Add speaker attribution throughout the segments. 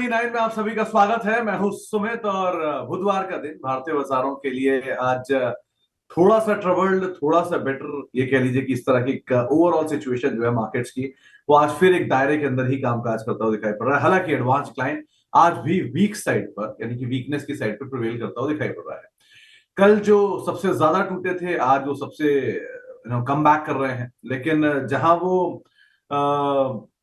Speaker 1: TV 9 में आप सभी का स्वागत है। मैं हूं सुमित और बुधवार का दिन भारतीय बाजारों के लिए आज थोड़ा सा ट्रबल्ड, थोड़ा सा बेटर, ये कह लीजिए कि इस तरह की ओवरऑल सिचुएशन जो है मार्केट्स की, वो आज फिर एक दायरे के अंदर ही कामकाज करता हुआ दिखाई पड़ रहा है। हालांकि एडवांस क्लाइंट आज भी वीक साइड पर, यानी कि वीकनेस की साइड पर प्रिवेल करता हुआ दिखाई पड़ रहा है। कल जो सबसे ज्यादा टूटे थे, आज वो सबसे कम बैक कर रहे हैं। लेकिन जहां वो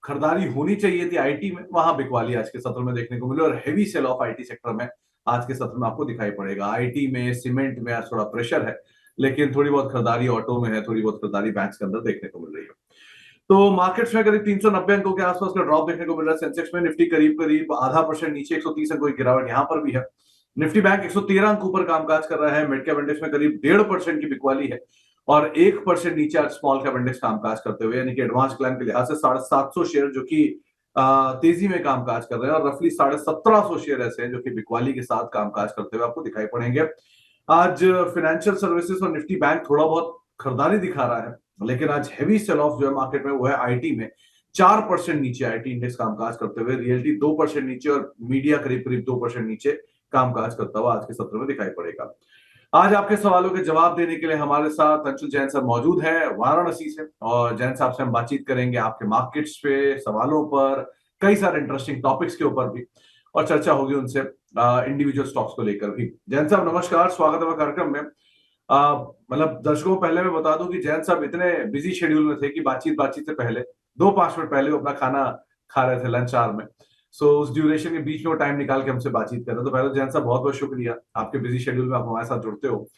Speaker 1: खरीदारी होनी चाहिए थी आईटी में, वहां बिकवाली आज के सत्र में देखने को मिली और heavy sell off IT sector में आज के सत्र में आपको दिखाई पड़ेगा। आईटी में, सीमेंट में आज थोड़ा प्रेशर है, लेकिन थोड़ी बहुत खरीदारी ऑटो में है, थोड़ी बहुत खरीदारी बैंक्स के अंदर देखने को मिल रही है। तो मार्केट्स में करीब 390 अंकों के आसपास का ड्रॉप देखने को मिल रहा है। सेंसेक्स में निफ्टी करीब करीब आधा परसेंट नीचे, 130 अंकों की गिरावट यहां पर भी है। निफ्टी बैंक 113 अंक ऊपर कामकाज कर रहा है। मिड कैप इंडेक्स में करीब 1.5% की बिकवाली है और 1% नीचे आज स्मॉल कैप इंडेक्स कामकाज करते हुए, यानी कि एडवांस क्लाइंट के लिहाज से 750 शेयर जो कि तेजी में कामकाज कर रहे हैं और रफली 1750 शेयर ऐसे हैं जो कि बिकवाली के साथ कामकाज करते हुए आपको दिखाई पड़ेंगे। आज फाइनेंशियल सर्विसेज और निफ्टी बैंक थोड़ा बहुत खरीदारी दिखा रहा है, लेकिन आज हेवी सेल ऑफ जो है मार्केट में वो है आईटी में। 4% नीचे आईटी इंडेक्स कामकाज करते हुए, रियल्टी 2% नीचे और मीडिया करीब करीब 2% नीचे कामकाज करता हुआ आज के सत्र में दिखाई पड़ेगा। आज आपके सवालों के जवाब देने के लिए हमारे साथ अंशुल जैन सर मौजूद है वाराणसी से, और जैन साहब से हम बातचीत करेंगे आपके मार्केट्स पे, सवालों पर, कई सारे इंटरेस्टिंग टॉपिक्स के ऊपर भी, और चर्चा होगी उनसे इंडिविजुअल स्टॉक्स को लेकर भी। जैन साहब नमस्कार, स्वागत है कार्यक्रम में। मतलब दर्शकों को पहले मैं बता दूं कि जैन साहब इतने बिजी शेड्यूल में थे कि बातचीत बातचीत से पहले 2-5 मिनट पहले वो अपना खाना खा रहे थे लंच आवर में। सो उस ड्यूरेशन के बीच में वो टाइम निकाल के हमसे बातचीत कर रहे हैं। तो पहले जैन साहब बहुत बहुत शुक्रिया, आपके बिजी शेड्यूल में आप हमारे साथ जुड़ते हो।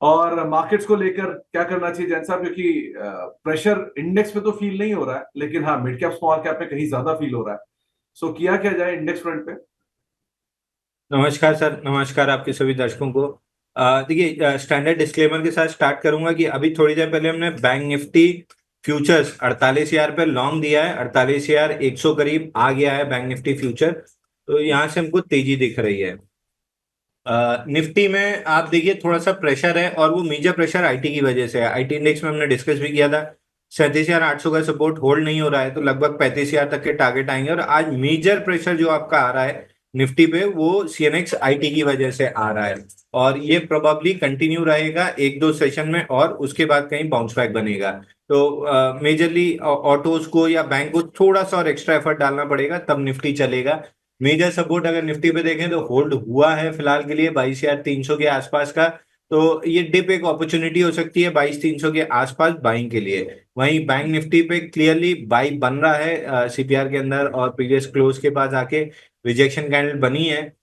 Speaker 1: और मार्केट्स को लेकर क्या करना चाहिए जैन साहब, क्योंकि प्रेशर इंडेक्स पे तो फील नहीं हो रहा है, लेकिन हाँ मिड कैप स्मॉल कैप पे कहीं ज्यादा फील हो रहा है। सो किया क्या जाए इंडेक्स फ्रंट पे?
Speaker 2: नमस्कार सर, नमस्कार आपके सभी दर्शकों को। देखिए, स्टैंडर्ड डिस्क्लेमर के साथ स्टार्ट करूंगा कि अभी थोड़ी देर पहले हमने बैंक निफ्टी फ्यूचर्स 48,000 पे लॉन्ग दिया है। 48,100 करीब आ गया है बैंक निफ्टी फ्यूचर, तो यहाँ से हमको तेजी दिख रही है। निफ्टी में आप देखिए थोड़ा सा प्रेशर है और वो मेजर प्रेशर आईटी की वजह से है। आईटी इंडेक्स में हमने डिस्कस भी किया था, 37,800 का सपोर्ट होल्ड नहीं हो रहा है, तो लगभग 35,000 तक के टारगेट आएंगे। और आज मेजर प्रेशर जो आपका आ रहा है निफ्टी पे, वो सीएनएक्स आईटी की वजह से आ रहा है और ये प्रोबेबली कंटिन्यू रहेगा 1-2 सेशन में और उसके बाद कहीं बाउंस बैक बनेगा। तो मेजरली ऑटोज को या बैंक को थोड़ा सा और एक्स्ट्रा एफर्ट डालना पड़ेगा, तब निफ्टी चलेगा। मेजर सपोर्ट अगर निफ्टी पे देखें तो होल्ड हुआ है फिलहाल के लिए 22,300 के आसपास का। तो ये डिप एक अपॉर्चुनिटी हो सकती है 22,300 के आसपास बाइंग के लिए। वहीं बैंक निफ्टी पे क्लियरली बाई बन रहा है सीपीआर के अंदर, और प्रीवियस क्लोज के पास आके रिजेक्शन कैंडल बनी है।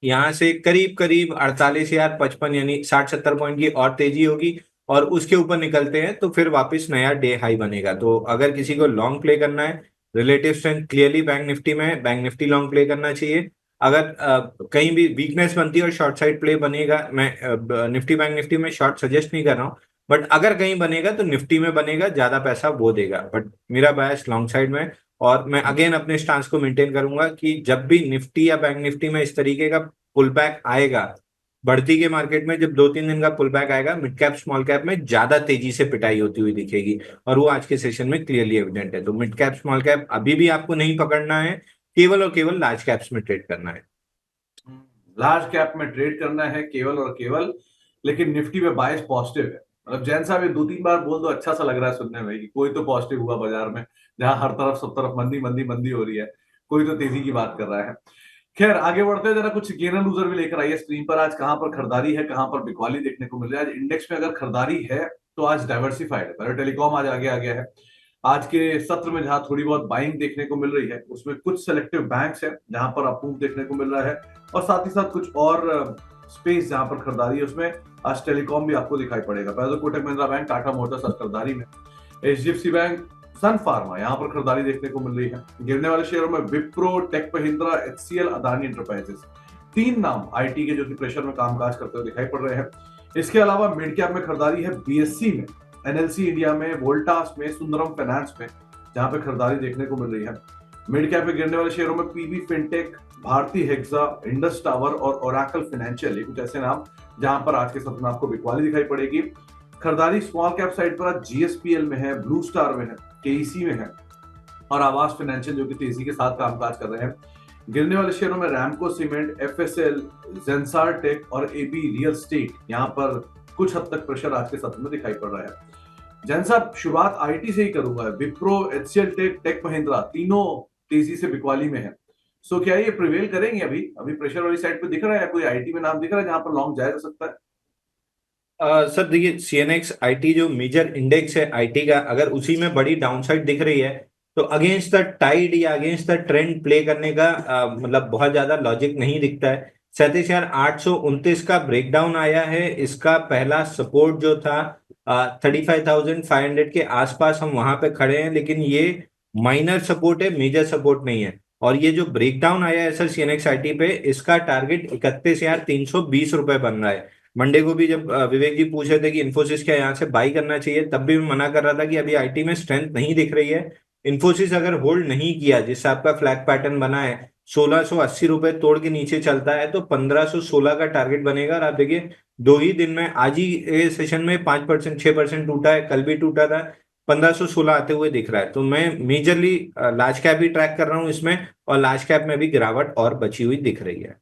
Speaker 2: यहाँ से करीब करीब 48,055 यानी 60-70 पॉइंट की और तेजी होगी और उसके ऊपर निकलते हैं तो फिर वापस नया डे हाई बनेगा। तो अगर किसी को लॉन्ग प्ले करना है, relative strength clearly bank Nifty में है, बैंक निफ्टी लॉन्ग प्ले करना चाहिए। अगर कहीं भी वीकनेस बनती है और शॉर्ट साइड प्ले बनेगा, मैं निफ्टी बैंक निफ्टी में शॉर्ट सजेस्ट नहीं कर रहा हूँ, बट अगर कहीं बनेगा तो निफ्टी में बनेगा, ज्यादा पैसा वो देगा। बट मेरा बायस लॉन्ग साइड में है और मैं अगेन अपने स्टांस को मेंटेन करूंगा कि जब भी निफ्टी या बैंक निफ्टी में इस तरीके का पुल बैक आएगा, बढ़ती के मार्केट में जब 2-3 दिन का पुल बैक आएगा, मिड कैप स्मॉल कैप में ज्यादा तेजी से पिटाई होती हुई दिखेगी और वो आज के सेशन में क्लियरली एविडेंट है। तो मिड कैप स्मॉल कैप अभी भी आपको नहीं पकड़ना है, केवल और केवल लार्ज कैप्स में ट्रेड करना है।
Speaker 1: लार्ज कैप में ट्रेड करना है केवल और केवल, लेकिन निफ्टी में बायस पॉजिटिव है। मतलब जैन साहब ये 2-3 बार बोल दो, अच्छा सा लग रहा है सुनने में कि कोई तो पॉजिटिव हुआ बाजार में, जहां हर तरफ सब तरफ मंदी मंदी मंदी हो रही है, कोई तो तेजी की बात कर रहा है। खैर आगे बढ़ते हैं, जरा कुछ गेनर लूजर भी लेकर आइए स्क्रीन पर। आज कहां पर खरीदारी है, कहां पर बिकवाली देखने को मिल रहा है। आज इंडेक्स में अगर खरीदारी है तो आज डाइवर्सिफाइड है। पहले टेलीकॉम आज आगे आ गया है। आज के सत्र में जहां थोड़ी बहुत बाइंग देखने को मिल रही है, उसमें कुछ सेलेक्टिव बैंक्स हैं जहां पर अप्रूव देखने को मिल रहा है, और साथ ही साथ कुछ और स्पेस जहां पर खरीदारी है, उसमें आज टेलीकॉम भी आपको दिखाई पड़ेगा। पहले तो कोटक महिंद्रा बैंक, टाटा मोटर्स आज खरीदारी में, एचडीएफसी बैंक, सन फार्मा यहाँ पर खरीदारी देखने को मिल रही है। गिरने वाले शेयरों में Wipro, tech Mahindra, HCL, Adani enterprises, 3 नाम आईटी के जो कि प्रेशर में कामकाज करते हुए दिखाई पड़ रहे हैं। इसके अलावा मिड कैप में खरीदारी है बीएससी में, एनएलसी इंडिया में, वोल्टास में, सुंदरम फाइनेंस में, जहां पे खरीदारी देखने को मिल रही है। मिड कैप में गिरने वाले शेयरों में PV fintech, Bharti hexa, Indus tower और ओरेकल फाइनेंशियल, ये कुछ ऐसे नाम जहां पर आज के सत्र में आपको बिकवाली दिखाई पड़ेगी। खरीदारी स्मॉल कैप साइड पर आज जीएसपीएल में है, ब्लू स्टार में है, केईसी में है, और आवास फाइनेंशियल जो कि तेजी के साथ कामकाज कर रहे हैं। गिरने वाले शेयरों में Ramco cement, FSL, Zensar tech और एबी रियल स्टेट, यहाँ पर कुछ हद तक प्रेशर आज के सत्र में दिखाई पड़ रहा है। जैन साहब, शुरुआत आईटी से ही करूंगा। Wipro, HCL tech, tech Mahindra तीनों तेजी से बिकवाली में है। सो क्या ये प्रिवेल करेंगे? अभी अभी प्रेशर वाली साइड पे दिख रहा है, कोई आईटी में नाम दिख रहा है जहां पर लॉन्ग जाया जा सकता है?
Speaker 2: सर देखिए, सीएनएक्स आईटी जो मेजर इंडेक्स है आईटी का, अगर उसी में बड़ी डाउनसाइड दिख रही है तो अगेंस्ट द टाइड या अगेंस्ट द ट्रेंड प्ले करने का मतलब बहुत ज्यादा लॉजिक नहीं दिखता है। 37,829 का ब्रेकडाउन आया है। इसका पहला सपोर्ट जो था 35,500 के आसपास हम वहां पे खड़े हैं, लेकिन ये माइनर सपोर्ट है, मेजर सपोर्ट नहीं है। और ये जो ब्रेकडाउन आया है सर सीएनएक्स आईटी पे, इसका टारगेट 31,320 रुपए बन रहा है। मंडे को भी जब विवेक जी पूछ रहे थे कि इन्फोसिस क्या यहाँ से बाई करना चाहिए, तब भी मैं मना कर रहा था कि अभी आईटी में स्ट्रेंथ नहीं दिख रही है। इन्फोसिस अगर होल्ड नहीं किया, जिससे आपका फ्लैग पैटर्न बना है, 1680 रुपए तोड़ के नीचे चलता है तो 1516 का टारगेट बनेगा। और आप देखिए, 2 ही दिन में, आज ही ये सेशन में 5%, 6% टूटा है, कल भी टूटा था, 1516 आते हुए दिख रहा है। तो मैं मेजरली लार्ज कैप भी ट्रैक कर रहा हूँ इसमें, और लार्ज कैप में भी गिरावट और बची हुई दिख रही है।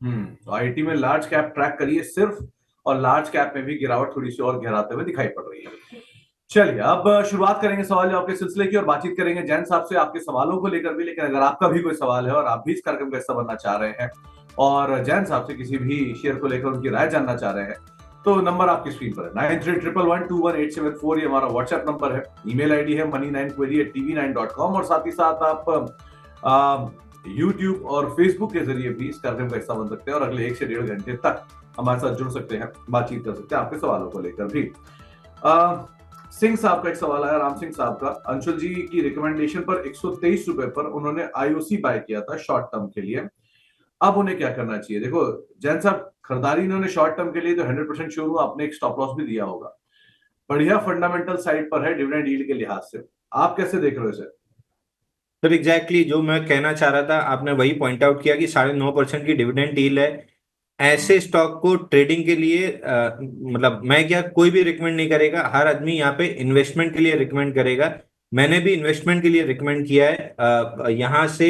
Speaker 1: तो आईटी में लार्ज कैप ट्रैक करिए सिर्फ, और लार्ज कैप में भी गिरावट थोड़ी सी और गहराते हुए दिखाई पड़ रही है। चलिए, अब शुरुआत करेंगे सवाल जवाब के सिलसिले की, और बातचीत करेंगे जैन साहब से आपके सवालों को लेकर भी। लेकिन अगर आपका भी कोई सवाल है और आप भी इस कार्यक्रम का हिस्सा बनना चाह रहे हैं और जैन साहब से किसी भी शेयर को लेकर उनकी राय जानना चाह रहे हैं, तो नंबर आपकी स्क्रीन पर है, 9311121874। ये हमारा व्हाट्सएप नंबर है। ईमेल आईडी है money9query@tv9.com, और साथ ही साथ आप यूट्यूब और फेसबुक के जरिए भी इस कार्यक्रम का हिस्सा बन सकते हैं और अगले 1 से 1.5 घंटे तक हमारे साथ जुड़ सकते हैं, बातचीत कर सकते हैं आपके सवालों को लेकर भी। सिंह साहब का एक सवाल आया, राम सिंह साहब का। अंशुल जी की रिकमेंडेशन पर 123 रुपए पर उन्होंने आईओसी बाय किया था शॉर्ट टर्म के लिए। अब उन्हें क्या करना चाहिए? देखो जैन साहब, खरीदारी इन्होंने शॉर्ट टर्म के लिए तो 100% श्योर हूं आपने एक स्टॉप लॉस भी दिया होगा। बढ़िया फंडामेंटल साइड पर है डिविडेंड यील्ड के लिहाज से। आप कैसे देख रहे हो इसे?
Speaker 2: सर एग्जैक्टली जो मैं कहना चाह रहा था, आपने वही पॉइंट आउट किया कि 9.5% की डिविडेंड यील्ड है। ऐसे स्टॉक को ट्रेडिंग के लिए मतलब मैं क्या, कोई भी रिकमेंड नहीं करेगा, हर आदमी यहाँ पे इन्वेस्टमेंट के लिए रिकमेंड करेगा। मैंने भी इन्वेस्टमेंट के लिए रिकमेंड किया है। यहाँ से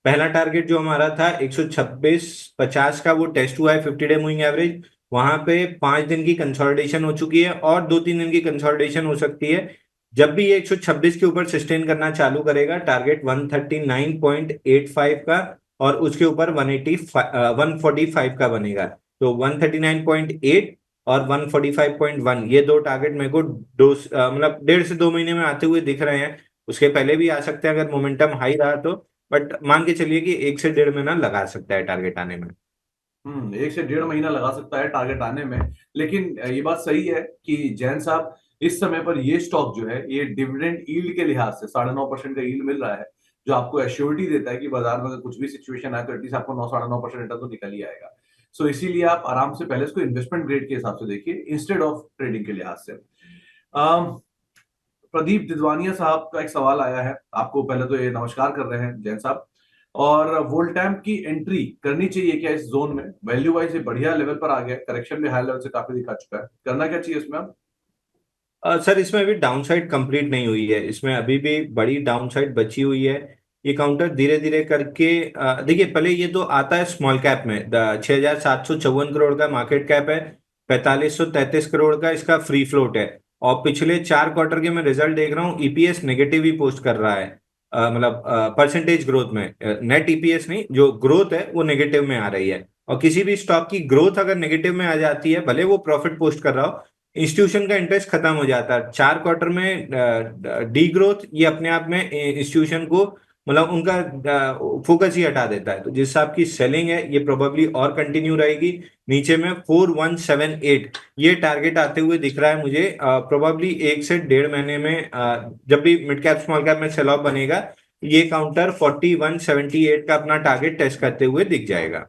Speaker 2: पहला टारगेट जो हमारा था 126.50 का, वो टेस्ट हुआ है 50 डे मूविंग एवरेज। वहां पे 5 दिन की कंसोलिडेशन हो चुकी है और 2-3 दिन की कंसोलिडेशन हो सकती है। जब भी ये 126 के ऊपर सस्टेन करना चालू करेगा, टारगेट 139.85 का, और उसके ऊपर 145 का बनेगा। तो 139.8 और 145.1, ये दो टारगेट मेरे को मतलब 1.5 से 2 महीने में आते हुए दिख रहे हैं। उसके पहले भी आ सकते हैं अगर मोमेंटम हाई रहा तो, बट मान के चलिए कि 1 से 1.5 महीना लगा सकता है टारगेट आने में।
Speaker 1: 1 से 1.5 महीना लगा सकता है टारगेट आने में। लेकिन ये बात सही है कि जैन साहब, इस समय पर ये स्टॉक जो है, ये डिविडेंड यील्ड के लिहाज से 9.5% का यील्ड मिल रहा है, जो आपको एश्योरिटी देता है कि बाजार में अगर कुछ भी सिचुएशन आए तो एटलीस्ट आपको 9-9.5% रिटर्न तो निकल ही आएगा। सो इसीलिए आप आराम से पहले इसको इन्वेस्टमेंट ग्रेड के हिसाब से देखिए इंस्टेड ऑफ ट्रेडिंग के लिहाज से। प्रदीप दिदवानिया साहब का एक सवाल आया है आपको। पहले तो ये नमस्कार कर रहे हैं जैन साहब। और वोल्टैम की एंट्री करनी चाहिए क्या इस जोन में? वैल्यू वाइज ये बढ़िया लेवल पर आ गया, करेक्शन भी हाई लेवल से काफी दिखा चुका है, करना क्या चाहिए इसमें?
Speaker 2: सर इसमें अभी डाउनसाइड कंप्लीट नहीं हुई है, इसमें अभी भी बड़ी डाउनसाइड बची हुई है। ये काउंटर धीरे धीरे करके देखिए, पहले ये तो आता है स्मॉल कैप में, 6,754 करोड़ का मार्केट कैप है, 4,533 करोड़ का इसका फ्री फ्लोट है। और पिछले 4 क्वार्टर के मैं रिजल्ट देख रहा हूँ, ईपीएस नेगेटिव ही पोस्ट कर रहा है। मतलब परसेंटेज ग्रोथ में, नेट ईपीएस नहीं, जो ग्रोथ है वो नेगेटिव में आ रही है। और किसी भी स्टॉक की ग्रोथ अगर नेगेटिव में आ जाती है, भले वो प्रॉफिट पोस्ट कर रहा हो, इंस्टीट्यूशन का इंटरेस्ट खत्म हो जाता है। 4 क्वार्टर में डी ग्रोथ ये अपने आप में इंस्टीट्यूशन को, मतलब उनका फोकस ही हटा देता है। तो जिस हिसाब की सेलिंग है, ये प्रोबेबली और कंटिन्यू रहेगी। नीचे में 4178 ये टारगेट आते हुए दिख रहा है मुझे। प्रोबेबली 1 से 1.5 महीने में जब भी मिड कैप स्मॉल कैप में सेल ऑफ बनेगा, ये काउंटर 4178 का अपना टारगेट टेस्ट करते हुए दिख जाएगा।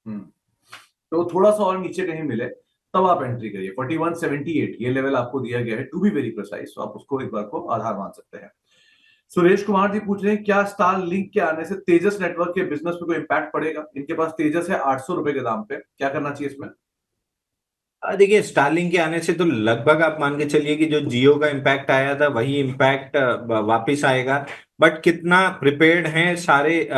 Speaker 1: तो थोड़ा सा और नीचे कहीं मिले तब आप एंट्री करिए। 4178 ये लेवल आपको दिया गया है, टू बी वेरी प्रिसाइज, तो आप उसको एक बार को आधार मान सकते हैं। सुरेश कुमार जी पूछ रहे हैं, क्या स्टार लिंक के आने से तेजस नेटवर्क के बिजनेस पे कोई इंपैक्ट पड़ेगा? इनके पास तेजस है 800 रुपए के दाम पे, क्या करना चाहिए इसमें?
Speaker 2: देखिए स्टारलिंक के आने से तो लगभग आप मान के चलिए कि जो जियो का इम्पैक्ट आया था वही इम्पैक्ट वापस आएगा। बट कितना प्रिपेयर्ड हैं सारे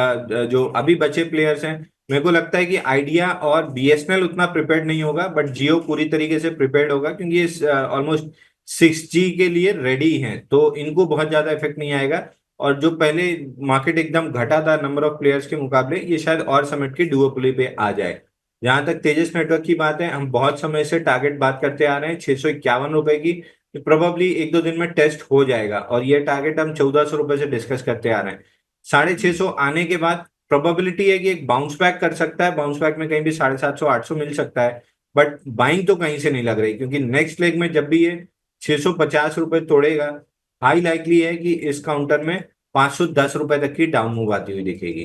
Speaker 2: जो अभी बचे प्लेयर्स हैं, मेरे को लगता है कि आइडिया और बीएसएनएल उतना प्रिपेयर्ड नहीं होगा, बट जियो पूरी तरीके से प्रिपेयर्ड होगा क्योंकि ये ऑलमोस्ट 6G के लिए रेडी हैं, तो इनको बहुत ज्यादा इफेक्ट नहीं आएगा। और जो पहले मार्केट एकदम घटा था नंबर ऑफ प्लेयर्स के मुकाबले, ये शायद और समेट के डुओपोली पे आ जाए। जहां तक तेजस नेटवर्क की बात है, हम बहुत समय से टारगेट बात करते आ रहे हैं 651 रुपए की, प्रोबेबली एक दो दिन में टेस्ट हो जाएगा, और ये टारगेट हम 1400 रुपए से डिस्कस करते आ रहे हैं। 650 आने के बाद प्रोबेबिलिटी है कि एक बाउंस बैक कर सकता है, बाउंस बैक में कहीं भी 750 800 मिल सकता है। बट बाइंग तो कहीं से नहीं लग रही, क्योंकि नेक्स्ट लेग में जब भी ये 650 रुपए तोड़ेगा, हाई लाइकली है कि इस काउंटर में 510 रुपए तक की डाउन मूव आती हुई दिखेगी।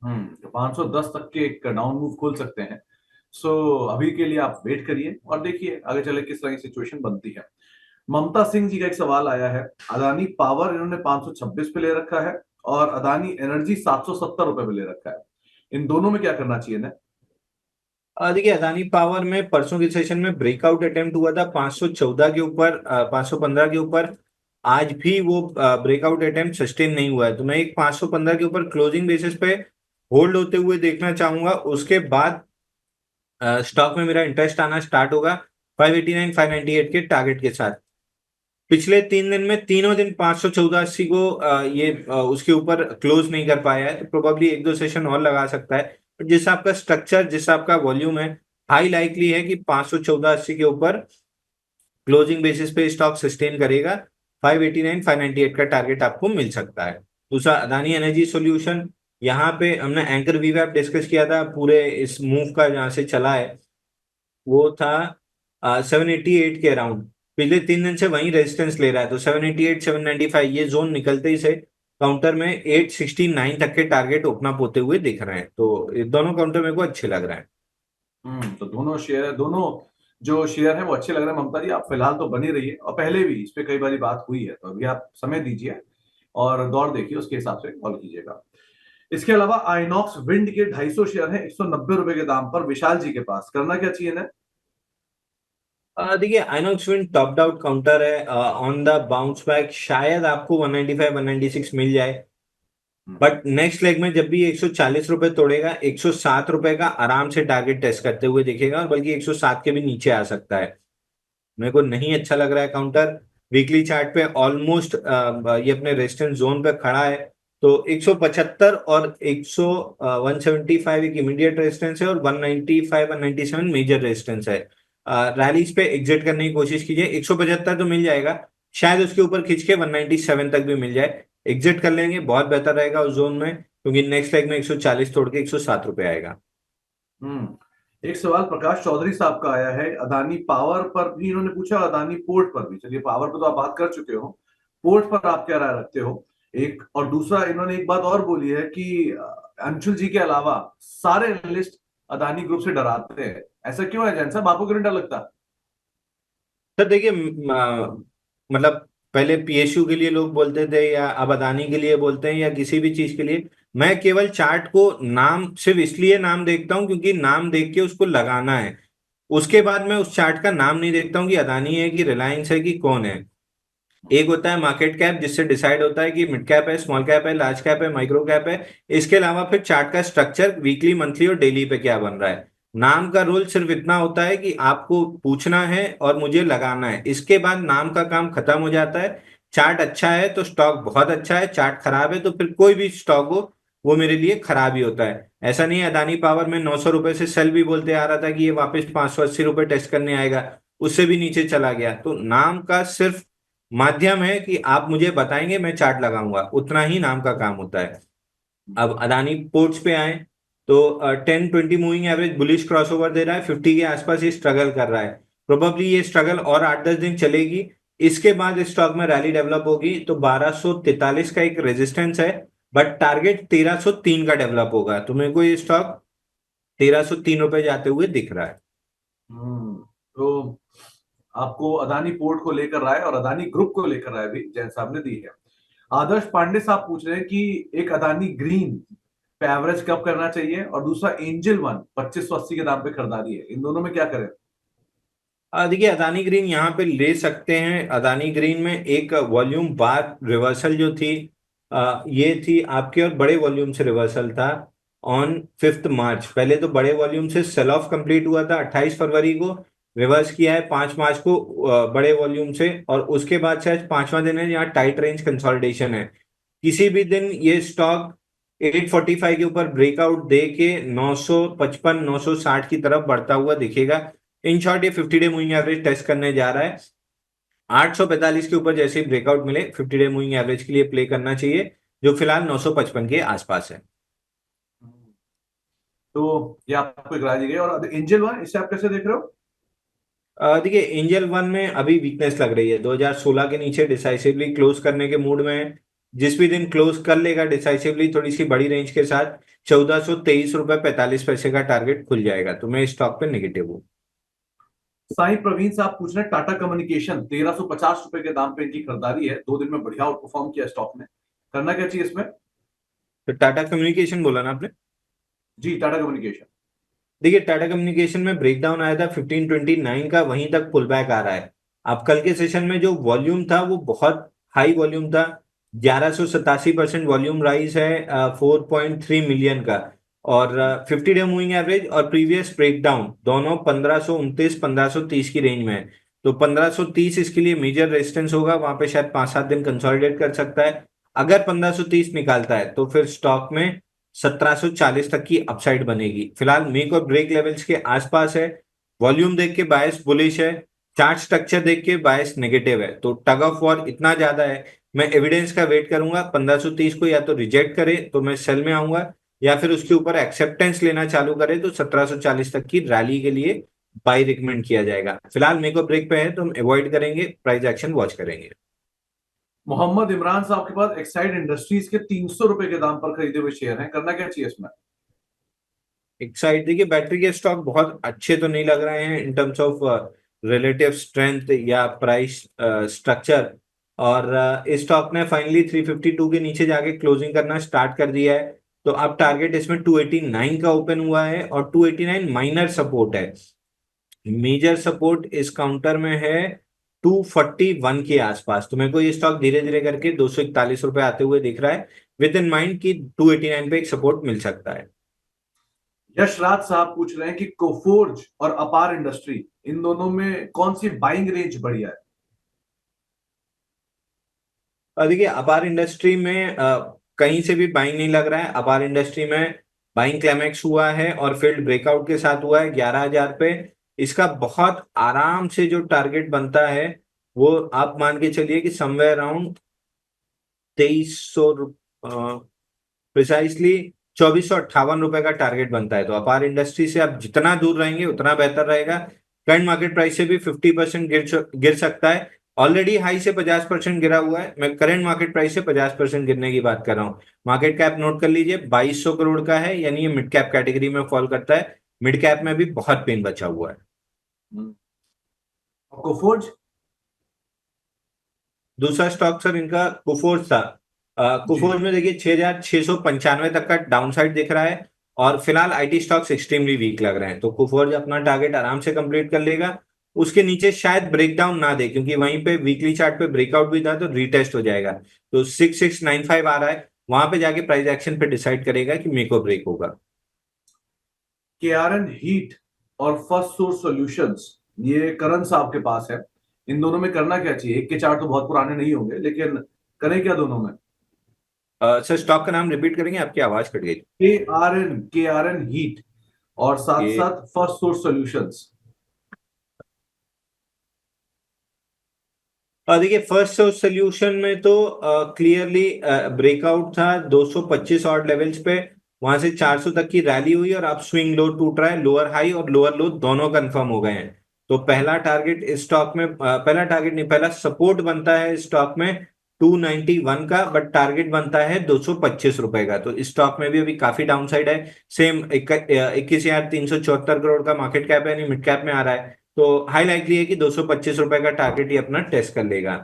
Speaker 1: तो 510 तक के एक डाउन मूव खोल सकते हैं। सो अभी के लिए आप वेट करिए और देखिए आगे चले किस तरह की सिचुएशन बनती है। ममता सिंह जी का एक सवाल आया है, अदानी पावर इन्होंने 526 पे ले रखा है और अदानी एनर्जी 770 रुपए पे ले रखा है, इन दोनों में क्या करना चाहिए ना?
Speaker 2: देखिए अदानी पावर में परसों की सेशन में ब्रेकआउट अटेम्प्ट हुआ था 514 के ऊपर, 515 के ऊपर। आज भी वो ब्रेकआउट अटेम्प्ट सस्टेन नहीं हुआ है, तो मैं एक 515 के ऊपर क्लोजिंग बेसिस पे होल्ड होते हुए देखना चाहूंगा। उसके बाद स्टॉक में मेरा इंटरेस्ट आना स्टार्ट होगा 589 598 के टारगेट के साथ। पिछले 3 दिन में तीनों दिन 514 80 को ये उसके ऊपर क्लोज नहीं कर पाया है, तो प्रोबेबली एक दो सेशन और लगा सकता है। बट जिस आपका स्ट्रक्चर, जिस आपका वॉल्यूम है, हाई लाइकली है कि 514 80 के ऊपर क्लोजिंग बेसिस पे स्टॉक सस्टेन करेगा। 589 598 का टारगेट आपको मिल सकता है। दूसरा अदानी एनर्जी सॉल्यूशन, यहाँ पे हमने एंकर वीवैप डिस्कस किया था, पूरे इस मूव का जहां से चला है वो था 788 के अराउंड। पिछले 3 दिन से वही रेजिस्टेंस ले रहा है, तो 788 795 ये जोन निकलते ही से काउंटर में 869 तक के टारगेट ओपन अप होते हुए दिख रहे हैं, तो ये दोनों काउंटर मेरे को अच्छे लग रहे हैं।
Speaker 1: तो दोनों जो शेयर है वो अच्छे लग रहे हैं। ममता जी आप फिलहाल तो बनी रहिए, और पहले भी इस पे कई बारी बात हुई है, तो अभी आप समय दीजिए और दौर देखिए, उसके हिसाब से कॉल कीजिएगा। इसके अलावा आइनॉक्स विंड के 250 शेयर हैं 190 रुपए के दाम पर विशाल जी के पास, करना क्या चाहिए ना?
Speaker 2: देखिए INOX wind topped out counter है, ऑन द बाउंस बैक शायद आपको 195 196 मिल जाए। बट नेक्स्ट लेग में जब भी 140 रुपए तोड़ेगा, 107 रुपए का आराम से टारगेट टेस्ट करते हुए दिखेगा, और बल्कि 107 के भी नीचे आ सकता है। मेरे को नहीं अच्छा लग रहा है काउंटर। वीकली चार्ट पे ऑलमोस्ट ये अपने रेजिस्टेंस जोन पे खड़ा है, तो 175 और 175 एक इमीडिएट रेजिस्टेंस है, और 195 197 मेजर रेजिस्टेंस है। रैलीज पे एग्जिट करने की कोशिश कीजिए। 175 तो मिल जाएगा, शायद उसके ऊपर खींच के 197 तक भी मिल जाए। एग्जिट कर लेंगे बहुत बेहतर रहेगा उस जोन में, क्योंकि नेक्स्ट लेग में 140 तोड़ के 107 रुपए आएगा।
Speaker 1: एक सवाल प्रकाश चौधरी साहब का आया है, अदानी पावर पर भी इन्होंने पूछा, अदानी पोर्ट पर भी। चलिए पावर पर तो आप बात कर चुके हो, पोर्ट पर आप क्या राय रखते हो? एक और दूसरा इन्होंने एक बात और बोली है कि अंशुल जी के अलावा सारे एनालिस्ट अदानी ग्रुप से डराते हैं, ऐसा क्यों है जैन साहब, आपको क्यों नहीं डर लगता?
Speaker 2: सर देखिए मतलब पहले पीएसयू के लिए लोग बोलते थे, या अब अदानी के लिए बोलते हैं, या किसी भी चीज के लिए, मैं केवल चार्ट को नाम सिर्फ इसलिए नाम देखता हूं क्योंकि नाम देख के उसको लगाना है। उसके बाद मैं उस चार्ट का नाम नहीं देखता हूं कि अदानी है कि रिलायंस है कि कौन है। एक होता है मार्केट कैप, जिससे डिसाइड होता है कि मिड कैप है, स्मॉल कैप है, लार्ज कैप है, माइक्रो कैप है। इसके अलावा फिर चार्ट का स्ट्रक्चर वीकली मंथली और डेली पे क्या बन रहा है। नाम का रोल सिर्फ इतना होता है कि आपको पूछना है और मुझे लगाना है, इसके बाद नाम का काम खत्म हो जाता है। चार्ट अच्छा है तो स्टॉक बहुत अच्छा है, चार्ट खराब है तो फिर कोई भी स्टॉक हो वो मेरे लिए खराब ही होता है। ऐसा नहीं है, अदानी पावर में 900 रुपए से सेल भी बोलते आ रहा था कि ये वापस 580 रुपए टेस्ट करने आएगा, उससे भी नीचे चला गया। तो नाम का सिर्फ माध्यम है कि आप मुझे बताएंगे मैं चार्ट लगाऊंगा, उतना ही नाम का काम होता है। अब अदानी पोर्ट्स पे आए तो 10-20 मूविंग एवरेज बुलिश क्रॉसओवर दे रहा है, 50 के आसपास ये स्ट्रगल कर रहा है। प्रोबेबली ये स्ट्रगल और 8-10 दिन चलेगी, इसके बाद स्टॉक में रैली डेवलप होगी, तो 1243 का एक रेजिस्टेंस है। बट टारगेट 1303 का डेवलप होगा, तो मेरे को ये स्टॉक 1303 रुपए जाते हुए दिख रहा है।
Speaker 1: तो आपको अदानी पोर्ट को लेकर राय और अदानी ग्रुप को लेकर राय भी जैन साहब ने दी है। आदर्श पांडे साहब पूछ रहे हैं कि एक अदानी ग्रीन पे एवरेज कब करना चाहिए, और दूसरा एंजल वन 2580 के दाम पे खरीदारी है, इन दोनों में क्या करें?
Speaker 2: देखिए अदानी ग्रीन यहाँ पे ले सकते हैं। अदानी ग्रीन में एक वॉल्यूम बार रिवर्सल जो थी, ये थी आपके, और बड़े वॉल्यूम से रिवर्सल था ऑन 5 मार्च। पहले तो बड़े वॉल्यूम से सेल ऑफ कंप्लीट हुआ था 28 फरवरी को, रिवर्स किया है 5 मार्च को बड़े वॉल्यूम से, और उसके बाद से आज पांचवा दिन है यहाँ टाइट रेंज कंसोलिडेशन है। किसी भी दिन ये स्टॉक 845 के ऊपर ब्रेकआउट दे के 955 960 की तरफ बढ़ता हुआ दिखेगा। इन शॉर्ट ये 50 डे मूविंग एवरेज टेस्ट करने जा रहा है। 845 के ऊपर जैसे ही ब्रेकआउट मिले 50 डे मूविंग एवरेज के लिए प्ले करना चाहिए, जो फिलहाल 955 के आसपास है।
Speaker 1: तो ये आपको एक राय दी गई। और एंजल वन, इसे आप कैसे देख रहे हो?
Speaker 2: देखिए एंजल वन में अभी वीकनेस लग रही है, 2016 के नीचे डिसाइसिवली क्लोज करने के मूड में है। जिस भी दिन क्लोज कर लेगा डिसाइसिवली थोड़ी सी बड़ी रेंज के साथ, 1423 रुपए 45 पैसे का टारगेट खुल जाएगा, तो मैं इस स्टॉक पे नेगेटिव हूँ।
Speaker 1: साईं प्रवीण साहब पूछ रहे हैं, टाटा कम्युनिकेशन 1350 रुपए के दाम पे इनकी खरीदारी है, 2 दिन में बढ़िया आउट परफॉर्म किया स्टॉक ने, करना क्या चाहिए इसमें?
Speaker 2: तो टाटा कम्युनिकेशन बोला ना आपने?
Speaker 1: जी, टाटा कम्युनिकेशन।
Speaker 2: देखिए टाटा कम्युनिकेशन में ब्रेकडाउन आया था 1529 का, वहीं तक पुल बैक आ रहा है। आप कल के सेशन में जो वॉल्यूम था वो बहुत हाई वॉल्यूम था, 1187% वॉल्यूम राइज है 4.3 मिलियन का। और 50 डे मूविंग एवरेज और प्रीवियस ब्रेकडाउन दोनों 1529 1530 की रेंज में है। तो 1530 इसके लिए मेजर रेजिस्टेंस होगा, वहां पे शायद 5-7 दिन कंसोलिडेट कर सकता है। अगर 1530 निकालता है तो फिर स्टॉक में 1740 तक की अपसाइड बनेगी। फिलहाल मेक और ब्रेक लेवल्स के आसपास है। वॉल्यूम देख के बायस बुलिश है, चार्ट स्ट्रक्चर देख के बायस नेगेटिव है, तो टग ऑफ वॉर इतना ज्यादा है। मैं एविडेंस का वेट करूंगा, 1530 को या तो रिजेक्ट करे तो मैं सेल में आऊंगा, या फिर उसके ऊपर एक्सेप्टेंस लेना चालू करे तो 1740 तक की रैली के लिए बाई रिकमेंड किया जाएगा। फिलहाल मेक और ब्रेक पे है तो हम अवॉइड करेंगे, प्राइस एक्शन वॉच करेंगे।
Speaker 1: मोहम्मद इमरान साहब के पास एक्साइड इंडस्ट्रीज के 300 रुपए के दाम पर खरीदे हुए शेयर हैं, करना क्या चाहिए इसमें?
Speaker 2: एक साइड देखिए, बैटरी के स्टॉक बहुत अच्छे तो नहीं लग रहे हैं in terms of relative strength या प्राइस स्ट्रक्चर। और इस स्टॉक ने फाइनली 352 के नीचे जाके क्लोजिंग करना स्टार्ट कर दिया है। तो अब टारगेट इसमें 289 का ओपन हुआ है, और 289 माइनर सपोर्ट है। मेजर सपोर्ट इस काउंटर में है 241 के आसपास। तो मेरे को ये स्टॉक धीरे धीरे करके 241 रुपए आते हुए दिख रहा है, विद इन माइंड की 289 पे एक सपोर्ट मिल सकता है।
Speaker 1: यशराज साहब पूछ रहे हैं कि कोफोर्ज और अपार इंडस्ट्री, इन दोनों में कौन सी बाइंग रेंज बढ़िया है?
Speaker 2: और देखिए अपार इंडस्ट्री में कहीं से भी बाइंग नहीं लग रहा है। अपार इंडस्ट्री में बाइंग क्लाइमैक्स हुआ है और फील्ड ब्रेकआउट के साथ हुआ है 11,000 पे। इसका बहुत आराम से जो टारगेट बनता है वो आप मान के चलिए कि समवेयर अराउंड 2300, प्रिसाइसली 2458 रुपए का टारगेट बनता है। तो अपार इंडस्ट्री से आप जितना दूर रहेंगे उतना बेहतर रहेगा। करंट मार्केट प्राइस से भी 50% गिर सकता है। ऑलरेडी हाई से 50% गिरा हुआ है, मैं करंट मार्केट प्राइस से 50% गिरने की बात कर रहा हूँ। मार्केट कैप नोट कर लीजिए 2200 करोड़ का है, यानी ये मिड कैप कैटेगरी में फॉल करता है। मिड कैप में भी बहुत पेन बचा हुआ है।
Speaker 1: कोफोर्ज?
Speaker 2: दूसरा स्टॉक सर इनका कुफोर्ज था।
Speaker 1: जी।
Speaker 2: कुफोर्ज में देखिए 6,695 तक का डाउनसाइड दिख रहा है, और फिलहाल आईटी स्टॉक्स एक्सट्रीमली वीक लग रहे हैं। तो कुफोर्ज अपना टारगेट आराम से कंप्लीट कर लेगा। उसके नीचे शायद ब्रेकडाउन ना दे, क्योंकि वहीं पे वीकली चार्ट पे ब्रेकआउट भी था तो रीटेस्ट हो जाएगा। तो 6695 आ रहा है, वहां पे जाके प्राइस एक्शन पे डिसाइड करेगा कि मेक और ब्रेक होगा।
Speaker 1: केआरएन हीट और फर्स्ट सोर्स सॉल्यूशंस, ये करण साहब के पास है, इन दोनों में करना क्या चाहिए? एक के चार्ट तो बहुत पुराने नहीं होंगे, लेकिन करें क्या दोनों में?
Speaker 2: सर स्टॉक का नाम रिपीट करेंगे, आपकी आवाज कट गई।
Speaker 1: के आर एन हीट और साथ
Speaker 2: ये
Speaker 1: साथ फर्स्ट सोर्स सॉल्यूशंस।
Speaker 2: देखिए फर्स्ट सोल्यूशन में तो क्लियरली ब्रेकआउट था 225 ऑड लेवल्स पे, वहां से 400 तक की रैली हुई और अब स्विंग लो टूट रहा है। लोअर हाई और लोअर लो दोनों कंफर्म हो गए हैं। तो पहला टारगेट इस स्टॉक में पहला टारगेट नहीं, पहला सपोर्ट बनता है इस स्टॉक में 291 का, बट टारगेट बनता है 225 रुपए का। तो इस स्टॉक में भी अभी काफी डाउनसाइड है। सेम 21,374 करोड़ का मार्केट कैप है, यानी मिड कैप में आ रहा है। तो हाई लाइकली है कि 225 रुपए का टारगेट ही अपना टेस्ट कर लेगा।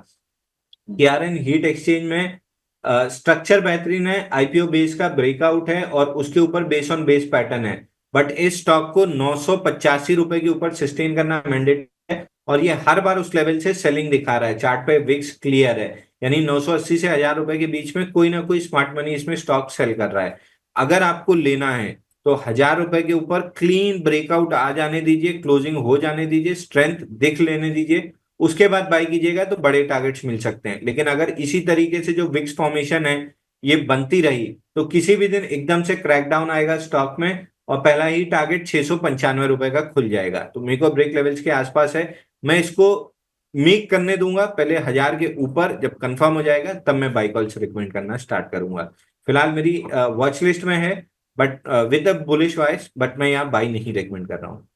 Speaker 2: केआरएन हीट एक्सचेंज में स्ट्रक्चर बेहतरीन है, आईपीओ बेस का ब्रेकआउट है और उसके ऊपर बेस ऑन बेस पैटर्न है। बट इस स्टॉक को 985 रुपए के ऊपर सस्टेन करना मैंडेट है, और ये हर बार उस लेवल से सेलिंग दिखा रहा है। चार्ट पे विक्स क्लियर है, यानी 980 से 1000 रुपए के बीच में कोई ना कोई स्मार्ट मनी इसमें स्टॉक सेल कर रहा है। अगर आपको लेना है तो 1000 रुपए के ऊपर क्लीन ब्रेकआउट आ जाने दीजिए, क्लोजिंग हो जाने दीजिए, स्ट्रेंथ दिख लेने दीजिए, उसके बाद बाई कीजिएगा तो बड़े टारगेट्स मिल सकते हैं। लेकिन अगर इसी तरीके से जो विक्स फॉर्मेशन है ये बनती रही तो किसी भी दिन एकदम से क्रैकडाउन आएगा स्टॉक में और पहला ही टारगेट 695 रुपए का खुल जाएगा। तो मेक और ब्रेक लेवल्स के आसपास है, मैं इसको मीक करने दूंगा। पहले 1000 के ऊपर जब कंफर्म हो जाएगा तब मैं बाई कॉल्स रिकमेंड करना स्टार्ट करूंगा। फिलहाल मेरी वॉच लिस्ट में है but with a bullish voice, but मैं यहाँ बाई नहीं रिकमेंड कर रहा हूँ।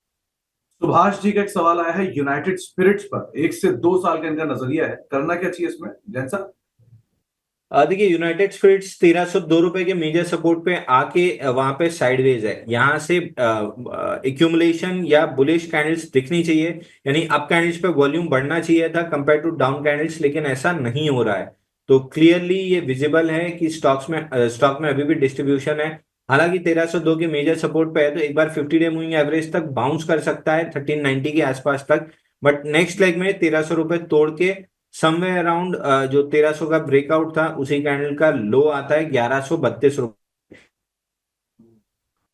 Speaker 1: सुभाष जी का एक सवाल आया है यूनाइटेड स्पिरिट्स पर, 1 से 2 साल का इनका नजरिया है, करना क्या चाहिए इसमें जैन साहब?
Speaker 2: देखिए यूनाइटेड स्पिरिट्स 1302 रुपए के मेजर सपोर्ट पे आके वहां पे साइडवेज है। यहाँ से एक्यूमुलेशन या बुलिश कैंडल्स दिखनी चाहिए, यानी अप कैंडल्स पे वॉल्यूम बढ़ना चाहिए था कंपेयर टू डाउन कैंडल्स, लेकिन ऐसा नहीं हो रहा है। तो क्लियरली ये विजिबल है कि स्टॉक में अभी भी डिस्ट्रीब्यूशन है। हालांकि 1302 के मेजर सपोर्ट पे है तो एक बार 50 डे मूविंग एवरेज तक बाउंस कर सकता है 1390 के आसपास तक। बट नेक्स्ट लेग में 1300 रुपए तोड़ के समवेयर अराउंड जो 1300 का ब्रेकआउट था उसी कैंडल का लो आता है 1132 रुपए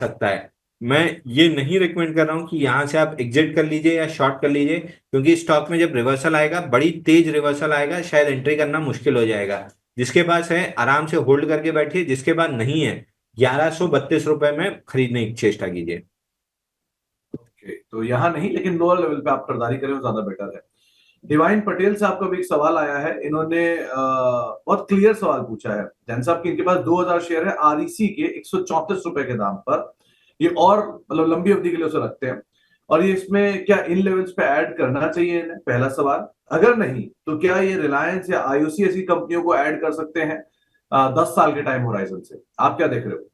Speaker 2: सकता है। मैं ये नहीं रिकमेंड कर रहा हूं कि यहां से आप एग्जिट कर लीजिए या शॉर्ट कर लीजिए, क्योंकि स्टॉक में जब रिवर्सल आएगा, बड़ी तेज रिवर्सल आएगा, शायद एंट्री करना मुश्किल हो जाएगा। जिसके पास है आराम से होल्ड करके बैठिए, जिसके पास नहीं है 1132 रुपए में खरीदने की चेष्टा कीजिए।
Speaker 1: तो यहाँ नहीं, लेकिन लोअर लेवल पे आप खरीदारी करें वो ज्यादा बेटर है। डिवाइन पटेल साहब का भी एक सवाल आया है, इन्होंने बहुत क्लियर सवाल पूछा है जैन साहब कि इनके पास 2000 शेयर है आरईसी के 134 रुपए के दाम पर, ये और मतलब लंबी अवधि के लिए उसे रखते हैं, और ये इसमें क्या इन लेवल्स पे ऐड करना चाहिए इन्हें? पहला सवाल। अगर नहीं तो क्या ये रिलायंस या आईओसी ऐसी कंपनियों को ऐड कर सकते हैं 10 साल के टाइम होराइजन से? आप क्या देख रहे हो?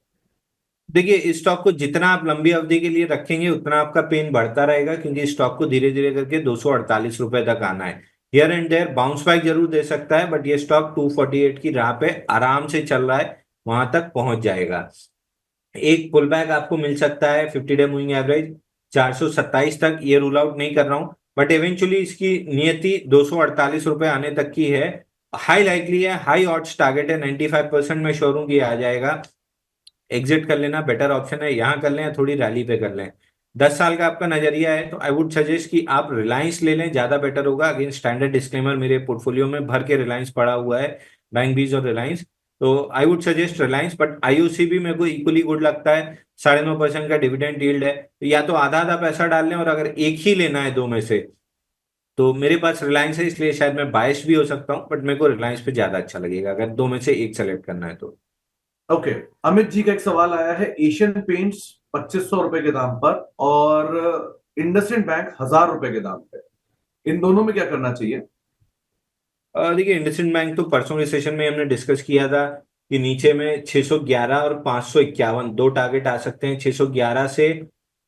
Speaker 2: देखिए इस स्टॉक को जितना आप लंबी अवधि के लिए रखेंगे उतना आपका पेन बढ़ता रहेगा, क्योंकि स्टॉक को धीरे धीरे करके 248 रुपए तक आना है। Here and there bounce back जरूर दे सकता है, बट ये स्टॉक 248 की राह पे आराम से चल रहा है, वहां तक पहुंच जाएगा। एक पुल बैक आपको मिल सकता है 50 डे मूविंग एवरेज 427 तक, ये रूल आउट नहीं कर रहा हूं, बट इवेंचुअली इसकी नियति 248 रुपए आने तक की है। हाई लाइकली है, हाई ऑड्स टारगेट है, 95% में श्योर हूं कि आ जाएगा। एग्जिट कर लेना बेटर ऑप्शन है, यहां कर लें या थोड़ी रैली पे कर लें। 10 साल का आपका नजरिया है तो आई वुड सजेस्ट कि आप रिलायंस ले लें, ज्यादा बेटर होगा। अगेन स्टैंडर्ड डिस्क्लेमर, मेरे पोर्टफोलियो में भर के रिलायंस पड़ा हुआ है, बैंक बीज और रिलायंस। तो I would suggest Reliance, but IOC भी मेरे को इक्वली गुड लगता है। 9.5% का डिविडेंड यील्ड है, तो या तो आधा आधा पैसा डाल लें, और अगर एक ही लेना है दो में से तो मेरे पास रिलायंस है, इसलिए शायद मैं बायस भी हो सकता हूँ, बट मेरे को रिलायंस पे ज्यादा अच्छा लगेगा अगर दो में से एक सेलेक्ट करना है तो।
Speaker 1: ओके, अमित जी का एक सवाल आया है एशियन पेंट्स 2500 रुपए के दाम पर और इंडसइंड बैंक 1000 रुपए के दाम पे, इन दोनों में क्या करना चाहिए?
Speaker 2: देखिए इंडसइंड बैंक तो परसों के सेशन में हमने डिस्कस किया था कि नीचे में 611 और 551 दो टारगेट आ सकते हैं। 611 से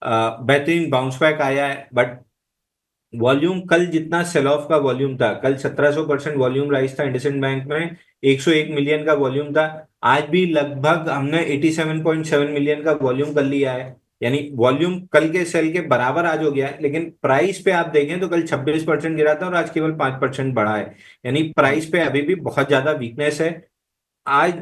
Speaker 2: बेहतरीन बाउंस बैक आया है, बट वॉल्यूम कल जितना सेल ऑफ का वॉल्यूम था, कल 1700% वॉल्यूम राइज था इंडसइंड बैंक में, 101 मिलियन का वॉल्यूम था। आज भी लगभग हमने 87.7 मिलियन का वॉल्यूम कर लिया है, यानी वॉल्यूम कल के सेल के बराबर आज हो गया है। लेकिन प्राइस पे आप देखें तो कल 26% गिरा था और आज केवल 5% बढ़ा है, यानी प्राइस पे अभी भी बहुत ज्यादा वीकनेस है। आज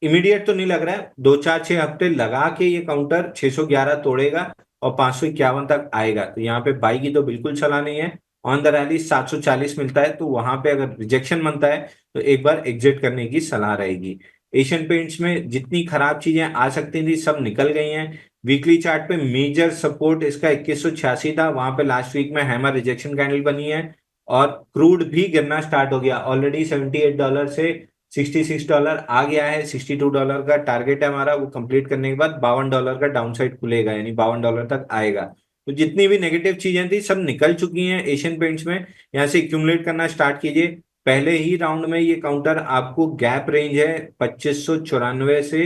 Speaker 2: इमीडिएट तो नहीं लग रहा है, 2 4 6 हफ्ते लगा के ये काउंटर 611 तोड़ेगा और 551 तक आएगा, तो यहाँ पे बाई की तो बिल्कुल सलाह नहीं है। ऑन द रैली 740 मिलता है, तो वहां पे अगर रिजेक्शन बनता है तो एक बार एग्जिट करने की सलाह रहेगी। एशियन पेंट्स में जितनी खराब चीजें आ सकती थी सब निकल गई हैं। वीकली चार्ट पे मेजर सपोर्ट इसका 2186 था, वहां पे लास्ट वीक में हैमर रिजेक्शन कैंडल बनी है, और क्रूड भी गिरना स्टार्ट हो गया। ऑलरेडी $78 से $66 आ गया है। $62 का टारगेट है हमारा, वो कंप्लीट करने के बाद $52 का डाउन साइड खुलेगा, यानी $52 तक आएगा। तो जितनी भी नेगेटिव चीजें थी सब निकल चुकी हैं एशियन पेंट्स में। यहाँ से एक्यूमुलेट करना स्टार्ट कीजिए। पहले ही राउंड में ये काउंटर आपको गैप रेंज है 2594 से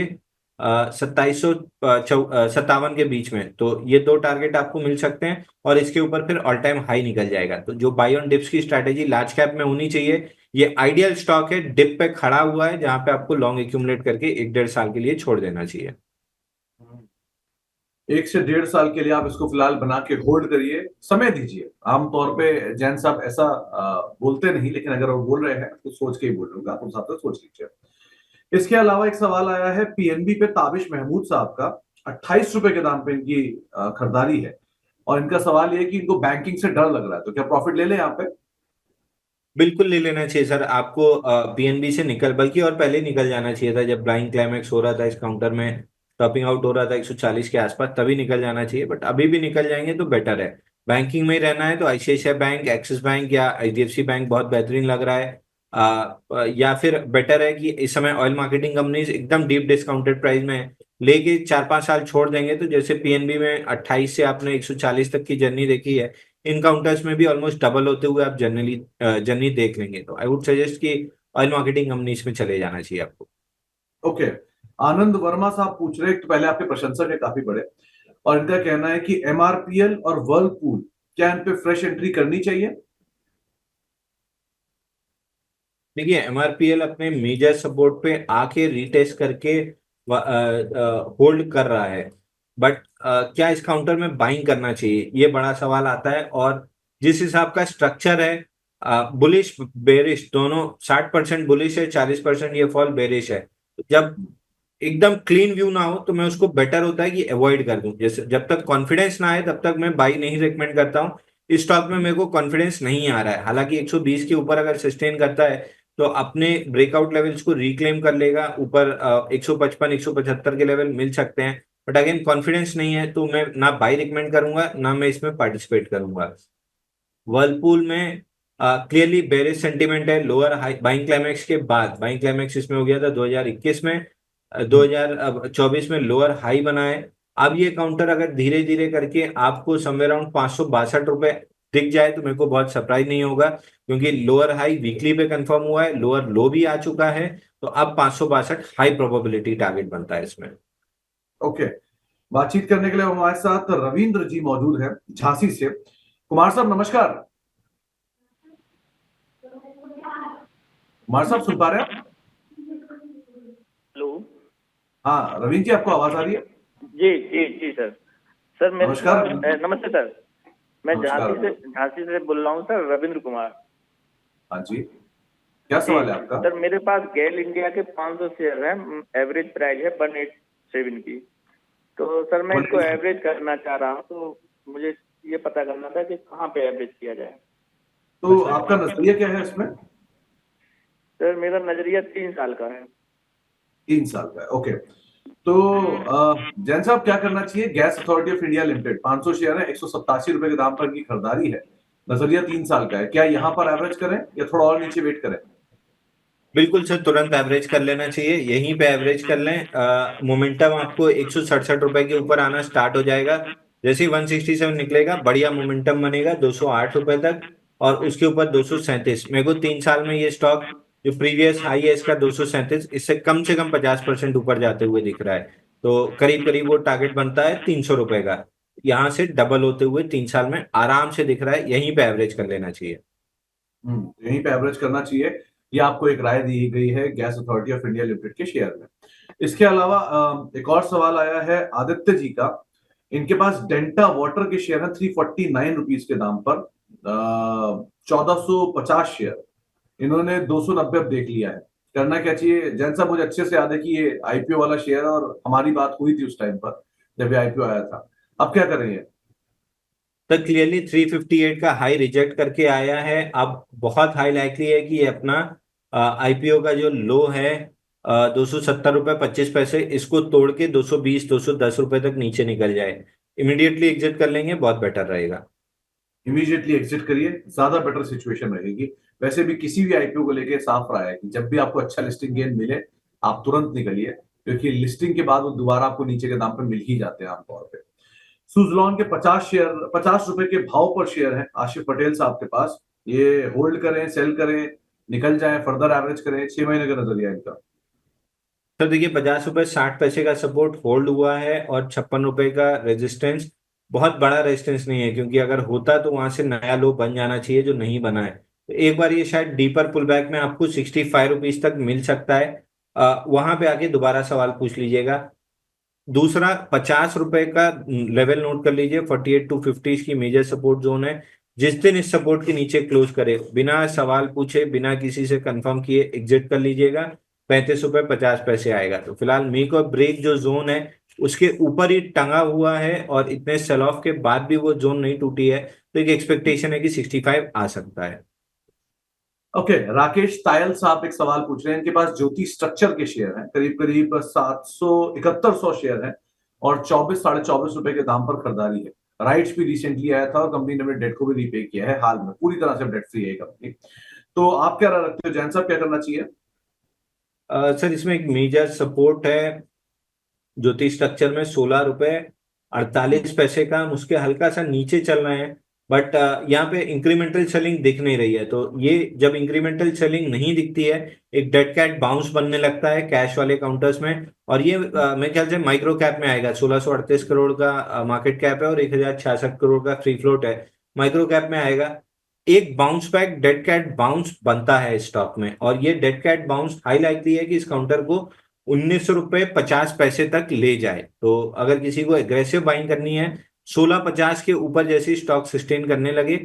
Speaker 2: 2757 के बीच में, तो ये दो टारगेट आपको मिल सकते हैं और इसके ऊपर फिर ऑल टाइम हाई निकल जाएगा। तो जो बाई ऑन डिप्स की स्ट्रैटेजी लार्ज कैप में होनी चाहिए, ये आइडियल स्टॉक है, डिप पे खड़ा हुआ है जहां पे आपको लॉन्ग एक्यूमुलेट करके 1 1.5 साल के लिए छोड़ देना चाहिए।
Speaker 1: 1 से 1.5 साल के लिए आप इसको फिलहाल बना के होल्ड करिए, समय दीजिए। आमतौर पे जैन साहब ऐसा बोलते नहीं, लेकिन अगर वो बोल रहे हैं तो सोच के ही बोल रहे होंगे, आप उस हिसाब से सोच लीजिए। इसके अलावा एक सवाल आया है पीएनबी पे, ताबिश महमूद साहब का। 28 रुपए के दाम पे इनकी खरीदारी है, और इनका सवाल ये है कि इनको बैंकिंग से डर लग रहा है, तो क्या प्रॉफिट ले लें यहाँ पे?
Speaker 2: बिल्कुल ले लेना चाहिए सर आपको। पीएनबी से निकल, बल्कि और पहले निकल जाना चाहिए था, जब ब्लाइंग क्लाइमेक्स हो रहा था इस काउंटर में, टॉपिंग आउट हो रहा था 140 के आसपास, तभी निकल जाना चाहिए। बट अभी भी निकल जाएंगे तो बेटर है। बैंकिंग में ही रहना है तो आईसीआईसीआई बैंक, एक्सिस बैंक या एचडीएफसी बैंक बहुत बेहतरीन लग रहा है। या फिर बेटर है कि इस समय ऑयल मार्केटिंग कंपनीज एकदम डीप डिस्काउंटेड प्राइस में है। लेके 4-5 साल छोड़ देंगे तो जैसे पीएनबी में 28 से आपने 140 तक की जर्नी देखी है, इन काउंटर्स में भी ऑलमोस्ट डबल होते हुए आप जनरली जर्नी देख लेंगे। तो आई वुड सजेस्ट कि ऑयल मार्केटिंग कंपनीज में चले जाना चाहिए आपको।
Speaker 1: ओके। आनंद वर्मा साहब पूछ रहे हैं, तो पहले आपके प्रशंसक है काफी बड़े, और इनका कहना है कि एमआरपीएल और वर्लपूल, क्या इन पे फ्रेश एंट्री करनी चाहिए?
Speaker 2: देखिए एमआरपीएल अपने मेजर सपोर्ट पे आके रीटेस्ट करके होल्ड कर रहा है। बट क्या इस काउंटर में बाइंग करना चाहिए, ये बड़ा सवाल आता है। और जिस हिसाब का स्ट्रक्चर है, बुलिश बेरिश दोनों, 60% बुलिश है, 40% ये फॉल बेरिश है। जब एकदम क्लीन व्यू ना हो तो मैं उसको बेटर होता है कि अवॉइड कर दूं। जैसे जब तक कॉन्फिडेंस ना आए तब तक मैं बाई नहीं रिकमेंड करता हूं। इस स्टॉक में मेरे को कॉन्फिडेंस नहीं आ रहा है, हालांकि 120 के ऊपर अगर सस्टेन करता है तो अपने ब्रेकआउट लेवल्स को रिक्लेम कर लेगा। ऊपर 155 175 के लेवल मिल सकते हैं। बट अगेन कॉन्फिडेंस नहीं है तो मैं ना बाई रिकमेंड करूंगा ना मैं इसमें पार्टिसिपेट करूंगा। वर्लपूल में क्लियरली बेरिश सेंटीमेंट है। लोअर हाई बाइंग क्लाइमेक्स के बाद, बाइंग क्लाइमेक्स इसमें हो गया था 2021 में, 2024 में लोअर हाई बना है। अब ये काउंटर अगर धीरे धीरे करके आपको समवेयर अराउंड 562 रुपए दिख जाए तो मेरे को बहुत सरप्राइज नहीं होगा, क्योंकि लोअर हाई वीकली पे कंफर्म हुआ है, लोअर लो भी आ चुका है। तो अब 562 हाई प्रोबेबिलिटी टारगेट बनता है इसमें।
Speaker 1: ओके। बातचीत करने के लिए हमारे साथ रविंद्र जी मौजूद हैं झांसी से। कुमार साहब नमस्कार। कुमार साहब सुन पा रहे हैं आप?
Speaker 3: हेलो।
Speaker 1: हाँ रविंद्र जी, आपको आवाज आ रही है?
Speaker 3: जी जी जी सर। सर मेरे
Speaker 1: नमस्कार
Speaker 3: पास
Speaker 1: रविंद्र।
Speaker 3: नमस्ते सर। मैं
Speaker 1: नमस्कार रविंद्र।
Speaker 3: झांसी से बोल रहा हूँ सर, रविंद्र कुमार।
Speaker 1: हाँ जी, क्या
Speaker 3: जी
Speaker 1: सवाल है आपका?
Speaker 3: सर, मेरे पास गेल इंडिया के 500 शेयर है। एवरेज प्राइस है 187 की। तो सर मैं इसको एवरेज करना चाह रहा हूँ, तो मुझे ये पता करना था कि कहाँ पे एवरेज किया जाए।
Speaker 1: तो आपका नजरिया क्या है इसमें?
Speaker 3: सर मेरा नजरिया 3 साल का है।
Speaker 1: 3 साल का है, ओके। तो जैन साहब, क्या करना चाहिए? Gas authority of India limited 500 share है, 187 रुपए के दाम पर इनकी खरीदारी है, नजरिया 3 साल का है। क्या यहाँ पर एवरेज करें या थोड़ा और नीचे वेट करें?
Speaker 2: बिल्कुल सर, तुरंत एवरेज कर लेना चाहिए, यहीं पे एवरेज कर लें। मोमेंटम आपको 167 रुपए के ऊपर आना स्टार्ट हो जाएगा। जैसे ही 167 निकलेगा बढ़िया मोमेंटम बनेगा 208 रुपए तक, और उसके ऊपर 237। मेरे को 3 साल में ये स्टॉक, जो प्रीवियस हाई है इसका 237, इससे कम से कम 50% ऊपर जाते हुए दिख रहा है। तो करीब करीब वो टारगेट बनता है 300 रुपए का। यहाँ से डबल होते हुए 3 साल में आराम से दिख रहा है, यहीं पे एवरेज कर लेना चाहिए।
Speaker 1: यहीं पे एवरेज करना चाहिए। ये आपको एक राय दी गई है gas authority of India limited के शेयर में। इसके अलावा एक और सवाल आया है आदित्य जी का। इनके पास डेल्टा वाटर के शेयर है 349 रुपीज के दाम पर, 1450 शेयर। इन्होंने 290 अब देख लिया है। करना क्या चाहिए? जैन साहब, मुझे अच्छे से याद है कि ये आईपीओ वाला शेयर है और हमारी बात हुई थी उस टाइम पर जब ये आईपीओ आया था। अब क्या करेंगे?
Speaker 2: तक क्लियरली 358 का हाई रिजेक्ट करके आया है। अब बहुत हाई लाइकली है कि ये अपना आईपीओ का जो लो है 270 रुपए 25 पैसे, इसको तोड़ के 220 210 रुपए तक नीचे निकल जाए। इमीडिएटली एग्जिट कर लेंगे, बहुत बेटर रहेगा।
Speaker 1: इमीडिएटली एग्जिट करिए, ज्यादा बेटर सिचुएशन रहेगी। वैसे भी किसी भी आईपीओ को लेके साफ रहा है कि जब भी आपको अच्छा लिस्टिंग गेन मिले, आप तुरंत निकलिए, क्योंकि लिस्टिंग के बाद वो दोबारा आपको नीचे के दाम पे मिल ही जाते हैं आमतौर पे। सुजलॉन के 50 शेयर, 50 रुपए के भाव पर शेयर है आशिफ पटेल साहब के पास। ये होल्ड करें, सेल करें, निकल जाएं, फर्दर एवरेज करें? 6 महीने का नजरिया इनका।
Speaker 2: तो देखिए 50 रुपए 60 पैसे का सपोर्ट होल्ड हुआ है, और 56 रुपए का रेजिस्टेंस बहुत बड़ा रेजिस्टेंस नहीं है, क्योंकि अगर होता तो वहां से नया लो बन जाना चाहिए, जो नहीं बना है। तो एक बार ये शायद डीपर पुल बैक में आपको 65 रुपीज तक मिल सकता है। वहां पे आके दोबारा सवाल पूछ लीजिएगा। दूसरा 50 रुपए का लेवल नोट कर लीजिए, 48 to 50 की मेजर सपोर्ट जोन है। जिस दिन इस सपोर्ट के नीचे क्लोज करे, बिना सवाल पूछे, बिना किसी से कंफर्म किए एग्जिट कर लीजिएगा। 35 रुपए 50 पैसे आएगा। तो फिलहाल मेक और ब्रेक जो जोन है उसके ऊपर ही टंगा हुआ है, और इतने सेल ऑफ के बाद भी वो जोन नहीं टूटी है, तो एक एक्सपेक्टेशन है कि 65 आ सकता है।
Speaker 1: ओके, राकेश तायल साहब एक सवाल पूछ रहे हैं। इनके पास ज्योति स्ट्रक्चर के शेयर हैं, करीब करीब 700-7100 शेयर हैं, और 24-24.5 रुपए के दाम पर खरीदारी है। राइट्स भी रिसेंटली आया था, और कंपनी ने अपने डेट को भी रीपे किया है हाल में, पूरी तरह से डेट फ्री है कंपनी। तो आप क्या राय रखते हो जैन साहब, क्या करना चाहिए?
Speaker 2: सर इसमें एक मेजर सपोर्ट है ज्योति स्ट्रक्चर में 16 रुपए 48 पैसे का। हम उसके हल्का सा नीचे चल रहे हैं, बट यहाँ पे इंक्रीमेंटल सेलिंग दिख नहीं रही है। तो ये जब इंक्रीमेंटल सेलिंग नहीं दिखती है, एक डेड कैट बाउंस बनने लगता है कैश वाले काउंटर्स में। और ये मेरे ख्याल से माइक्रो कैप में आएगा। 1638 करोड़ का मार्केट कैप है और 1066 करोड़ का फ्री फ्लोट है। माइक्रो कैप में आएगा। एक bounce back dead cat bounce बनता है स्टॉक में, और ये dead cat bounce high likely है कि इस काउंटर को 19 रुपए 50 पैसे तक ले जाए। तो अगर किसी को एग्रेसिव बाइंग करनी है, 1650 के ऊपर जैसे स्टॉक सस्टेन करने लगे,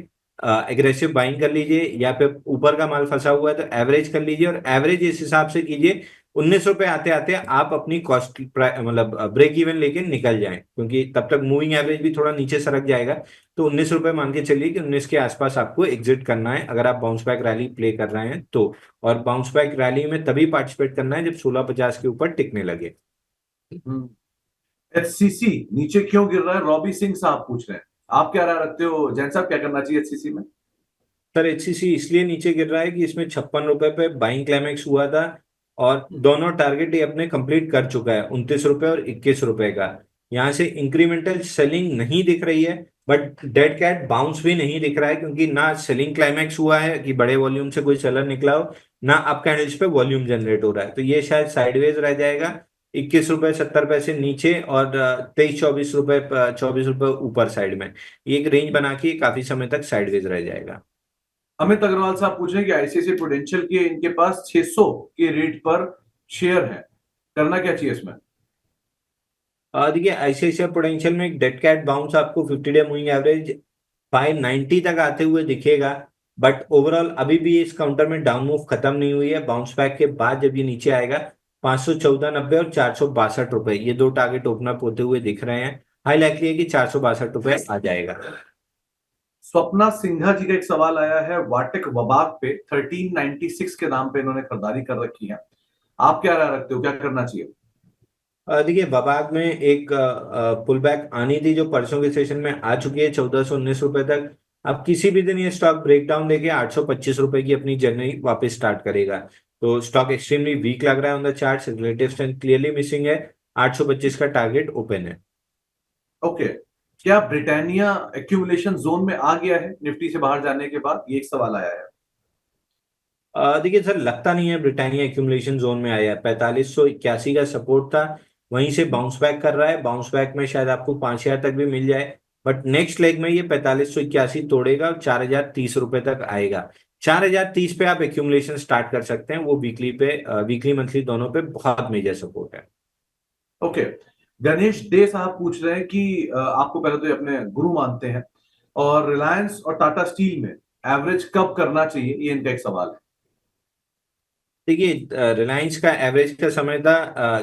Speaker 2: एग्रेसिव बाइंग कर लीजिए, या फिर ऊपर का माल फंसा हुआ है तो एवरेज कर लीजिए, और एवरेज इस हिसाब से कीजिए 19 रुपए आते आते आप अपनी कॉस्ट मतलब ब्रेक इवन लेके निकल जाएं, क्योंकि तब तक मूविंग एवरेज भी थोड़ा नीचे सरक जाएगा। तो 19 रुपए मान के चलिए कि 19 के आसपास आपको एग्जिट करना है, अगर आप बाउंस बैक रैली प्ले कर रहे हैं तो। और बाउंस बैक रैली में तभी पार्टिसिपेट करना है जब 1650 के ऊपर टिकने लगे।
Speaker 1: एचसीसी नीचे क्यों गिर रहा है, रॉबी सिंह साहब पूछ रहे हैं। आप क्या राय रखते हो जैन साहब, क्या करना चाहिए एचसीसी में?
Speaker 2: सर एचसीसी इसलिए नीचे गिर रहा है कि इसमें 56 रुपए पे बाइंग क्लाइमेक्स हुआ था, और दोनों टारगेट ये अपने कंप्लीट कर चुका है, 29 रुपए और 21 रुपए का। यहाँ से इंक्रीमेंटल सेलिंग नहीं दिख रही है, बट डेड कैट बाउंस भी नहीं दिख रहा है, क्योंकि ना सेलिंग क्लाइमेक्स हुआ है कि बड़े वॉल्यूम से कोई सेलर निकला हो, ना अप कैंडल्स पे वॉल्यूम जनरेट हो रहा है। तो ये शायद साइडवेज रह जाएगा, 21 रुपए 70 पैसे नीचे और 23-24 रुपए ऊपर साइड में। ये एक रेंज बना के काफी समय तक साइडवेज रह जाएगा।
Speaker 1: अमित अग्रवाल साहब पूछ रहे हैं कि आईसीआईसीआई प्रूडेंशियल के इनके पास 600 के रेट पर शेयर है, करना क्या चाहिए इसमें?
Speaker 2: देखिए आईसीआईसीआई प्रूडेंशियल में एक डेड कैट बाउंस आपको 50 डे मूविंग एवरेज 590 तक आते हुए दिखेगा, बट ओवरऑल अभी भी इस काउंटर में डाउन मूव खत्म नहीं हुई है। बाउंस बैक के बाद जब ये नीचे आएगा, 514.90 और 462 रुपए, ये दो टारगेट ओपन अप होते हुए दिख रहे हैं। हाई लाइकली है कि 462 रुपए आ जाएगा।
Speaker 1: स्वप्ना सिन्हा जी का एक सवाल आया है, वाटिक वबाक पे 1396 के दाम पे इन्होंने खरीदारी कर रखी है। आप क्या राय रखते हो, क्या करना चाहिए?
Speaker 2: देखिए वबाग में एक पुल बैक आनी थी जो परसों के सेशन में आ चुकी है 1419 रुपए तक। अब किसी भी दिन ये स्टॉक ब्रेकडाउन देके 825 रुपए की अपनी जर्नी वापस स्टार्ट करेगा। तो स्टॉक एक्सट्रीमली वीक लग रहा है on the chart, relative strength clearly missing है। 825 का टारगेट ओपन है।
Speaker 1: ओके, क्या ब्रिटानिया एक्यूमुलेशन जोन में आ गया है निफ्टी से बाहर जाने के बाद? ये एक सवाल आया है।
Speaker 2: देखिए सर लगता नहीं है ब्रिटानिया एक्यूमुलेशन जोन में आया है। 4581 का सपोर्ट था, वहीं से बाउंस बैक कर रहा है। बाउंस बैक में शायद आपको 5000 तक भी मिल जाए, बट नेक्स्ट लेग में ये 4581 तोड़ेगा और 4030 रुपए तक आएगा। 4030 पे आप एक्यूमुलेशन स्टार्ट कर सकते हैं, वो वीकली मंथली दोनों पे बहुत मेजर सपोर्ट है।
Speaker 1: ओके, गणेश डे साहब पूछ रहे हैं कि आपको पहले तो ये अपने गुरु मानते हैं, और रिलायंस और टाटा स्टील में एवरेज कब करना चाहिए, ये इनका एक सवाल है।
Speaker 2: देखिए रिलायंस का एवरेज का समय था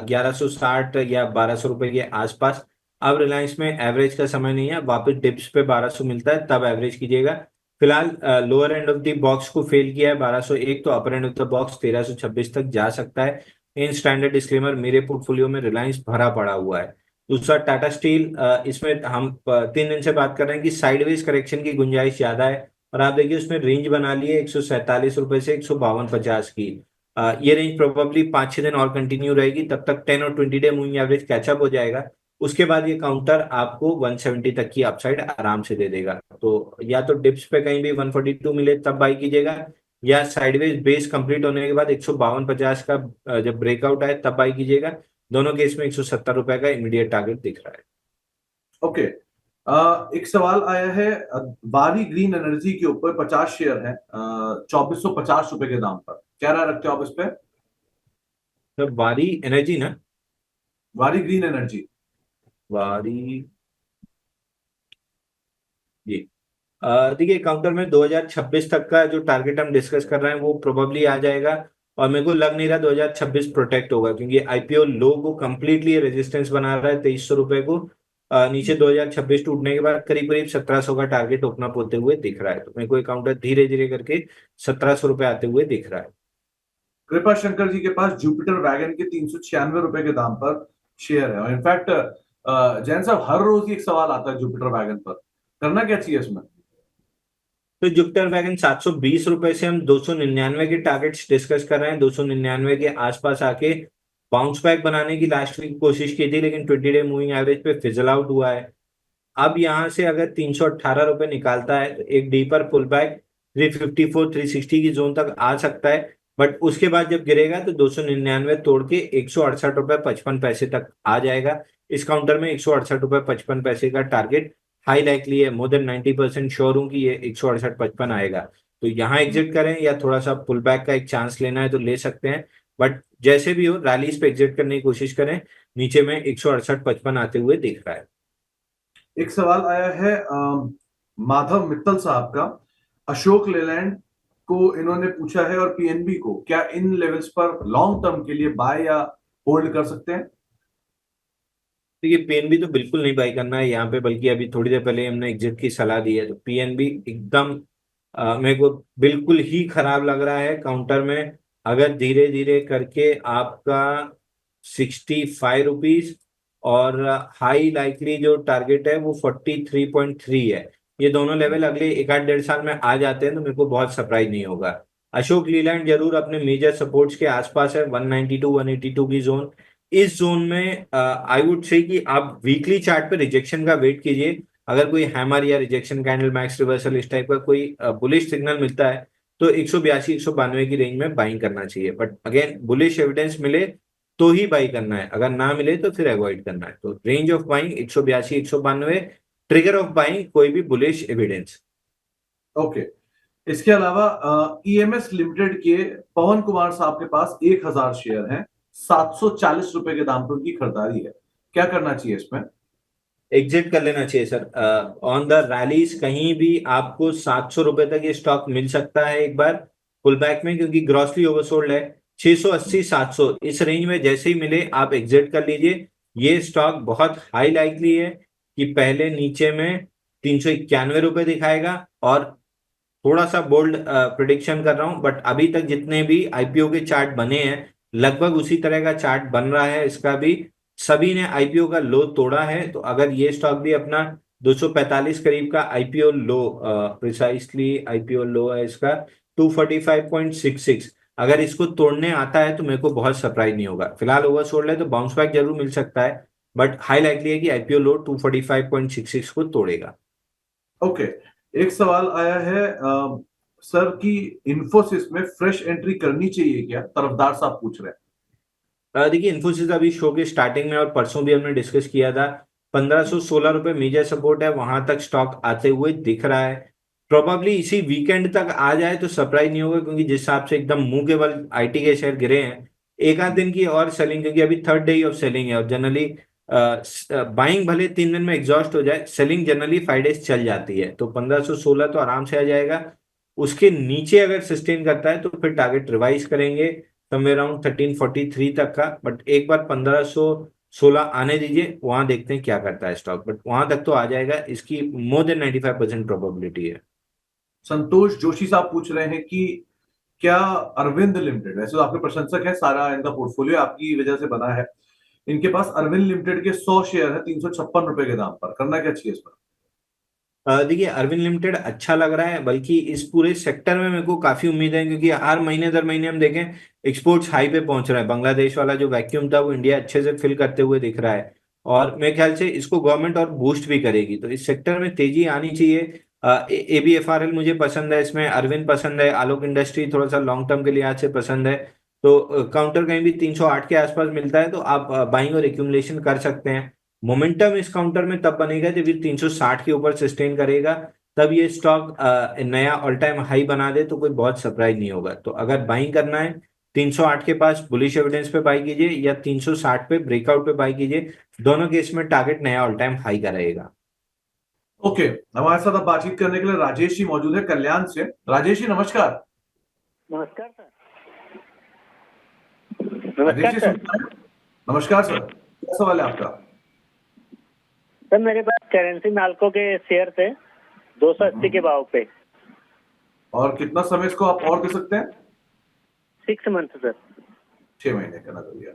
Speaker 2: 1160 या 1200 रुपए के आसपास। अब रिलायंस में एवरेज का समय नहीं है, वापस डिप्स पे 1200 मिलता है तब एवरेज कीजिएगा। फिलहाल lower end of the box को फेल किया है 1201, तो अपर एंड ऑफ द बॉक्स 1326 तक जा सकता है। इन स्टैंडर्ड डिस्क्लेमर, मेरे पोर्टफोलियो में रिलायंस भरा पड़ा हुआ है। दूसरा टाटा स्टील, इसमें हम 3 दिन से बात कर रहे हैं कि साइडवेज करेक्शन की गुंजाइश ज्यादा है, और आप देखिए उसमें रेंज बना ली है 147 रुपए से 152.50 की। ये रेंज प्रोबेबली 5-6 दिन और कंटिन्यू रहेगी, तब तक 10 और 20 डे मूविंग एवरेज कैचअप हो जाएगा। उसके बाद ये काउंटर आपको 170 तक की अपसाइड आराम से दे देगा। तो या तो डिप्स पे कहीं भी 142 मिले तब बाई कीजिएगा, या साइडवेज बेस कंप्लीट होने के बाद 152.50 का जब ब्रेकआउट आए तब बाई कीजिएगा। दोनों केस में 170 रुपए का इमीडिएट टारगेट दिख रहा है।
Speaker 1: ओके, एक सवाल आया है, बारी ग्रीन एनर्जी के ऊपर 50 शेयर है 2450 रुपए के दाम पर, क्या राय रखते हो आप इस पे?
Speaker 2: तो बारी एनर्जी ना,
Speaker 1: बारी ग्रीन एनर्जी
Speaker 2: बारी जी। देखिए काउंटर में 2026 तक का जो टारगेट हम डिस्कस कर रहे हैं वो प्रोबेबली आ जाएगा, और मेरे को लग नहीं रहा 2026 प्रोटेक्ट होगा, क्योंकि आईपीओ लो को कम्प्लीटली रेजिस्टेंस बना रहा है 2300 रुपए को। नीचे 2026 टूटने के बाद करीब करीब 1700 का टारगेट ओपन अप होते हुए दिख रहा है, तो मेरे को ये काउंटर धीरे धीरे करके 1700 रुपए आते हुए दिख रहा है।
Speaker 1: कृपा शंकर जी के पास जुपिटर वैगन के 396 रुपए के दाम पर शेयर है, और इनफैक्ट जैन साहब हर रोज ही एक सवाल आता है जुपिटर वैगन पर, करना क्या चाहिए इसमें?
Speaker 2: तो जुपिटर वैगन 720 रुपए से हम 299 के टारगेट्स डिस्कस कर रहे हैं। 299 के आसपास आके बाउंस बैक बनाने की लास्ट वीक कोशिश की थी, लेकिन 20 डे मूविंग एवरेज पे फिजल आउट हुआ है। अब यहां से अगर 318 रुपए निकालता है तो एक डीपर पुल बैक 354 360 की जोन तक आ सकता है, बट उसके बाद जब गिरेगा तो 299 तोड़ के 168 रुपए 55 पैसे तक आ जाएगा। इस काउंटर में 168 रुपए 55 पैसे का टारगेट हाई लाइकली है, मोर देन 90% श्योर हूं कि ये 168-55 आएगा। तो यहाँ एग्जिट करें या थोड़ा सा पुल बैक का एक चांस लेना है तो ले सकते हैं, बट जैसे भी हो रैलीज पे एग्जिट करने की कोशिश करें। नीचे में 168-55 आते हुए दिख रहा है।
Speaker 1: एक सवाल आया है माधव मित्तल साहब का, अशोक लेलैंड को इन्होंने पूछा है और पीएनबी को, क्या इन लेवल्स पर लॉन्ग टर्म के लिए बाय या होल्ड कर सकते हैं?
Speaker 2: देखिए पीएनबी तो बिल्कुल नहीं बाई करना है यहाँ पे, बल्कि अभी थोड़ी देर पहले हमने एग्जिट की सलाह दी है, तो पीएनबी एकदम मेरे को बिल्कुल ही खराब लग रहा है काउंटर में। अगर धीरे धीरे करके आपका 65 रुपीज और हाई लाइकली जो टारगेट है वो 43.3 है, ये दोनों लेवल अगले एक आध डेढ़ साल में आ जाते हैं तो मेरे को बहुत सरप्राइज नहीं होगा। अशोक लीलैंड जरूर अपने मेजर सपोर्ट्स के आसपास है, 192 182 की जोन। इस जोन में आई वुड से कि आप वीकली चार्ट पे रिजेक्शन का वेट कीजिए। अगर कोई हैमर या रिजेक्शन कैंडल मैक्स रिवर्सल इस टाइप का कोई बुलिश सिग्नल मिलता है तो 182 192 की रेंज में बाइंग करना चाहिए, बट अगेन बुलिश एविडेंस मिले तो ही बाई करना है, अगर ना मिले तो फिर अवॉइड करना है। तो range of buying 182 192, trigger of buying कोई भी बुलिश एविडेंस।
Speaker 1: ओके, इसके अलावा ईएमएस लिमिटेड के पवन कुमार साहब के पास 1000 शेयर हैं, 740 रुपए के दाम पर उनकी खरीदारी है, क्या करना चाहिए इसमें?
Speaker 2: एग्जिट कर लेना चाहिए सर। ऑन द रैलीज कहीं भी आपको 700 रुपए तक ये स्टॉक मिल सकता है एक बार पुल बैक में, क्योंकि ग्रॉसली ओवरसोल्ड है। 680 700 इस रेंज में जैसे ही मिले आप एग्जिट कर लीजिए। ये स्टॉक बहुत हाई लाइकली है कि पहले नीचे में 391 रुपए दिखाएगा, और थोड़ा सा बोल्ड प्रिडिक्शन कर रहा हूं, बट अभी तक जितने भी आईपीओ के चार्ट बने हैं लगभग उसी तरह का चार्ट बन रहा है इसका भी। सभी ने आईपीओ का लो तोड़ा है, तो अगर ये स्टॉक भी अपना 245 करीब का आईपीओ लो, प्रिसाइसली आईपीओ लो है इसका 245.66, अगर इसको तोड़ने आता है तो मेरे को बहुत सरप्राइज नहीं होगा। फिलहाल ओवरसोल्ड है तो बाउंस बैक जरूर मिल सकता है, बट हाई लाइकली है कि आईपीओ लो 245.66 को तोड़ेगा।
Speaker 1: ओके, एक सवाल आया है सर कि इन्फोसिस में फ्रेश एंट्री करनी चाहिए क्या, तरफदार साहब पूछ रहे हैं।
Speaker 2: देखिए इन्फोसिस अभी शो के स्टार्टिंग में और परसों भी हमने डिस्कस किया था, 1516 रुपए मेजर सपोर्ट है, वहां तक स्टॉक आते हुए दिख रहा है। प्रोबेबली इसी वीकेंड तक आ जाए तो सरप्राइज नहीं होगा, क्योंकि जिस हिसाब से एकदम मुंह के बल आईटी के शेयर गिरे हैं, एक आध दिन की और सेलिंग, क्योंकि अभी थर्ड डे ऑफ सेलिंग है और जनरली बाइंग भले 3 दिन में एग्जॉस्ट हो जाए, सेलिंग जनरली 5 डेज चल जाती है, तो 1516 तो आराम से आ जाएगा। उसके नीचे अगर सस्टेन करता है तो फिर टारगेट रिवाइज करेंगे समवेयर अराउंड 1343 तक का, बट एक बार 1516 आने दीजिए, वहां देखते हैं क्या करता है स्टॉक, बट वहां तक तो आ जाएगा, इसकी मोर देन 95% प्रोबेबिलिटी है।
Speaker 1: संतोष जोशी साहब पूछ रहे हैं कि क्या अरविंद लिमिटेड, वैसे तो आपके प्रशंसक है, सारा इनका पोर्टफोलियो आपकी वजह से बना है, इनके पास अरविंद लिमिटेड के 100 शेयर है 356 रुपए के दाम पर, करना क्या चाहिए इस पर?
Speaker 2: देखिए अरविंद लिमिटेड अच्छा लग रहा है, बल्कि इस पूरे सेक्टर में मेरे को काफी उम्मीद है, क्योंकि हर महीने दर महीने हम देखें एक्सपोर्ट्स हाई पे पहुंच रहा है। बांग्लादेश वाला जो वैक्यूम था वो इंडिया अच्छे से फिल करते हुए दिख रहा है, और मेरे ख्याल से इसको गवर्नमेंट और बूस्ट भी करेगी, तो इस सेक्टर में तेजी आनी चाहिए। एबीएफआरएल मुझे पसंद है, इसमें अरविंद पसंद है, आलोक इंडस्ट्री थोड़ा सा लॉन्ग टर्म के लिहाज से पसंद है। तो काउंटर कहीं भी 308 के आसपास मिलता है तो आप बाइंग और एक्यूमुलेशन कर सकते हैं। मोमेंटम इस काउंटर में तब बनेगा जब ये 360 के ऊपर सस्टेन करेगा, तब ये स्टॉक नया ऑल टाइम हाई बना दे तो कोई बहुत सरप्राइज नहीं होगा। तो अगर बाइंग करना है 308 के पास बुलिश एविडेंस पे बाई कीजिए या 360 पे ब्रेकआउट पे बाई कीजिए। दोनों केस में टारगेट नया ऑल टाइम हाई का रहेगा।
Speaker 1: ओके, हमारे साथ अब बातचीत करने के लिए राजेश जी मौजूद है कल्याण से। राजेश जी नमस्कार।
Speaker 3: नमस्कार सर।
Speaker 1: राजेश
Speaker 3: नमस्कार
Speaker 1: जी
Speaker 3: सर।
Speaker 1: सुनते हैं? नमस्कार सर, क्या सवाल है आपका?
Speaker 3: सर मेरे पास करेंसी नाल्को के शेयर थे 280 के भाव पे।
Speaker 1: और कितना समय इसको आप और दे सकते हैं?
Speaker 3: 6 मंथ सर।
Speaker 1: 6 महीने का नजरिया।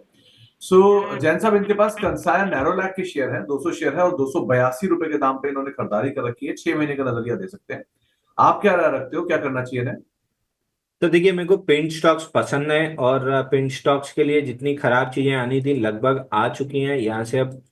Speaker 1: सो जैन साहब, इनके पास कंसाया नैरोलैक के शेयर है, 200 शेयर है और 282 रुपए के दाम पे इन्होंने खरीदारी कर रखी है। 6 महीने का नजरिया दे सकते हैं। आप क्या राय रखते हो, क्या करना चाहिए इन्हें?
Speaker 2: तो देखिए, मेरे को पेंट स्टॉक्स पसंद है और पेंट स्टॉक्स के लिए जितनी खराब चीजें आनी थी लगभग आ चुकी हैं। यहाँ से अब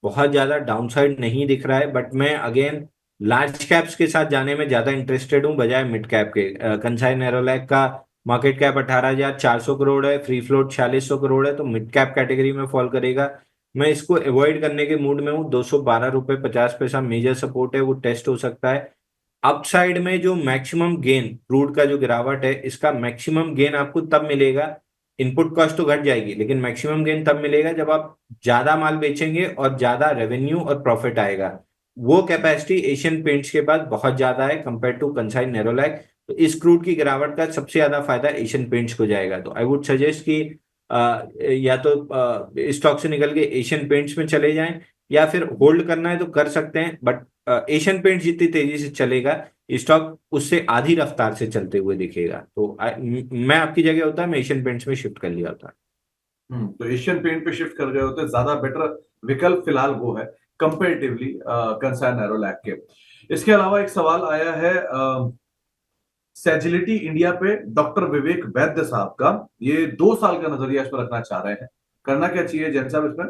Speaker 2: बहुत ज्यादा डाउनसाइड नहीं दिख रहा है, बट मैं अगेन लार्ज कैप्स के साथ जाने में ज्यादा इंटरेस्टेड हूँ बजाय मिड कैप के। कंसाई नेरोलैक का मार्केट कैप 18,400 करोड़ है, फ्री फ्लोट 4600 करोड़ है, तो मिड कैप कैटेगरी में फॉल करेगा। मैं इसको अवॉइड करने के मूड में हूँ। 212 रुपए 50 पैसा मेजर सपोर्ट है, वो टेस्ट हो सकता है। अपसाइड में जो मैक्सिमम गेन, क्रूड का जो गिरावट है, इसका मैक्सिमम गेन आपको तब मिलेगा, इनपुट कॉस्ट तो घट जाएगी लेकिन मैक्सिमम गेन तब मिलेगा जब आप ज्यादा माल बेचेंगे और ज्यादा रेवेन्यू और प्रॉफिट आएगा। वो कैपेसिटी एशियन पेंट्स के पास बहुत ज्यादा है कंपेयर टू कंसाई नेरोलैक। तो इस क्रूड की गिरावट का सबसे ज्यादा फायदा एशियन पेंट्स को जाएगा। तो आई वुड सजेस्ट कि या तो स्टॉक से निकल के एशियन पेंट्स में चले जाएं, या फिर होल्ड करना है तो कर सकते हैं, बट एशियन पेंट जितनी तेजी से चलेगा स्टॉक उससे आधी रफ्तार से चलते हुए दिखेगा। तो मैं आपकी जगह होता, मैं एशियन पेंट्स में शिफ्ट कर लिया होता।
Speaker 1: तो एशियन पेंट पे शिफ्ट कर गए होते, ज्यादा बेटर विकल्प फिलहाल वो है कंपेरेटिवली कंसाया नैरोलैक के। इसके अलावा एक सवाल आया है सेजिलिटी इंडिया पे डॉक्टर विवेक वैद्य साहब का। ये 2 साल का नजरिया इस पर रखना चाह रहे हैं, करना क्या चाहिए जैन साहब इसमें?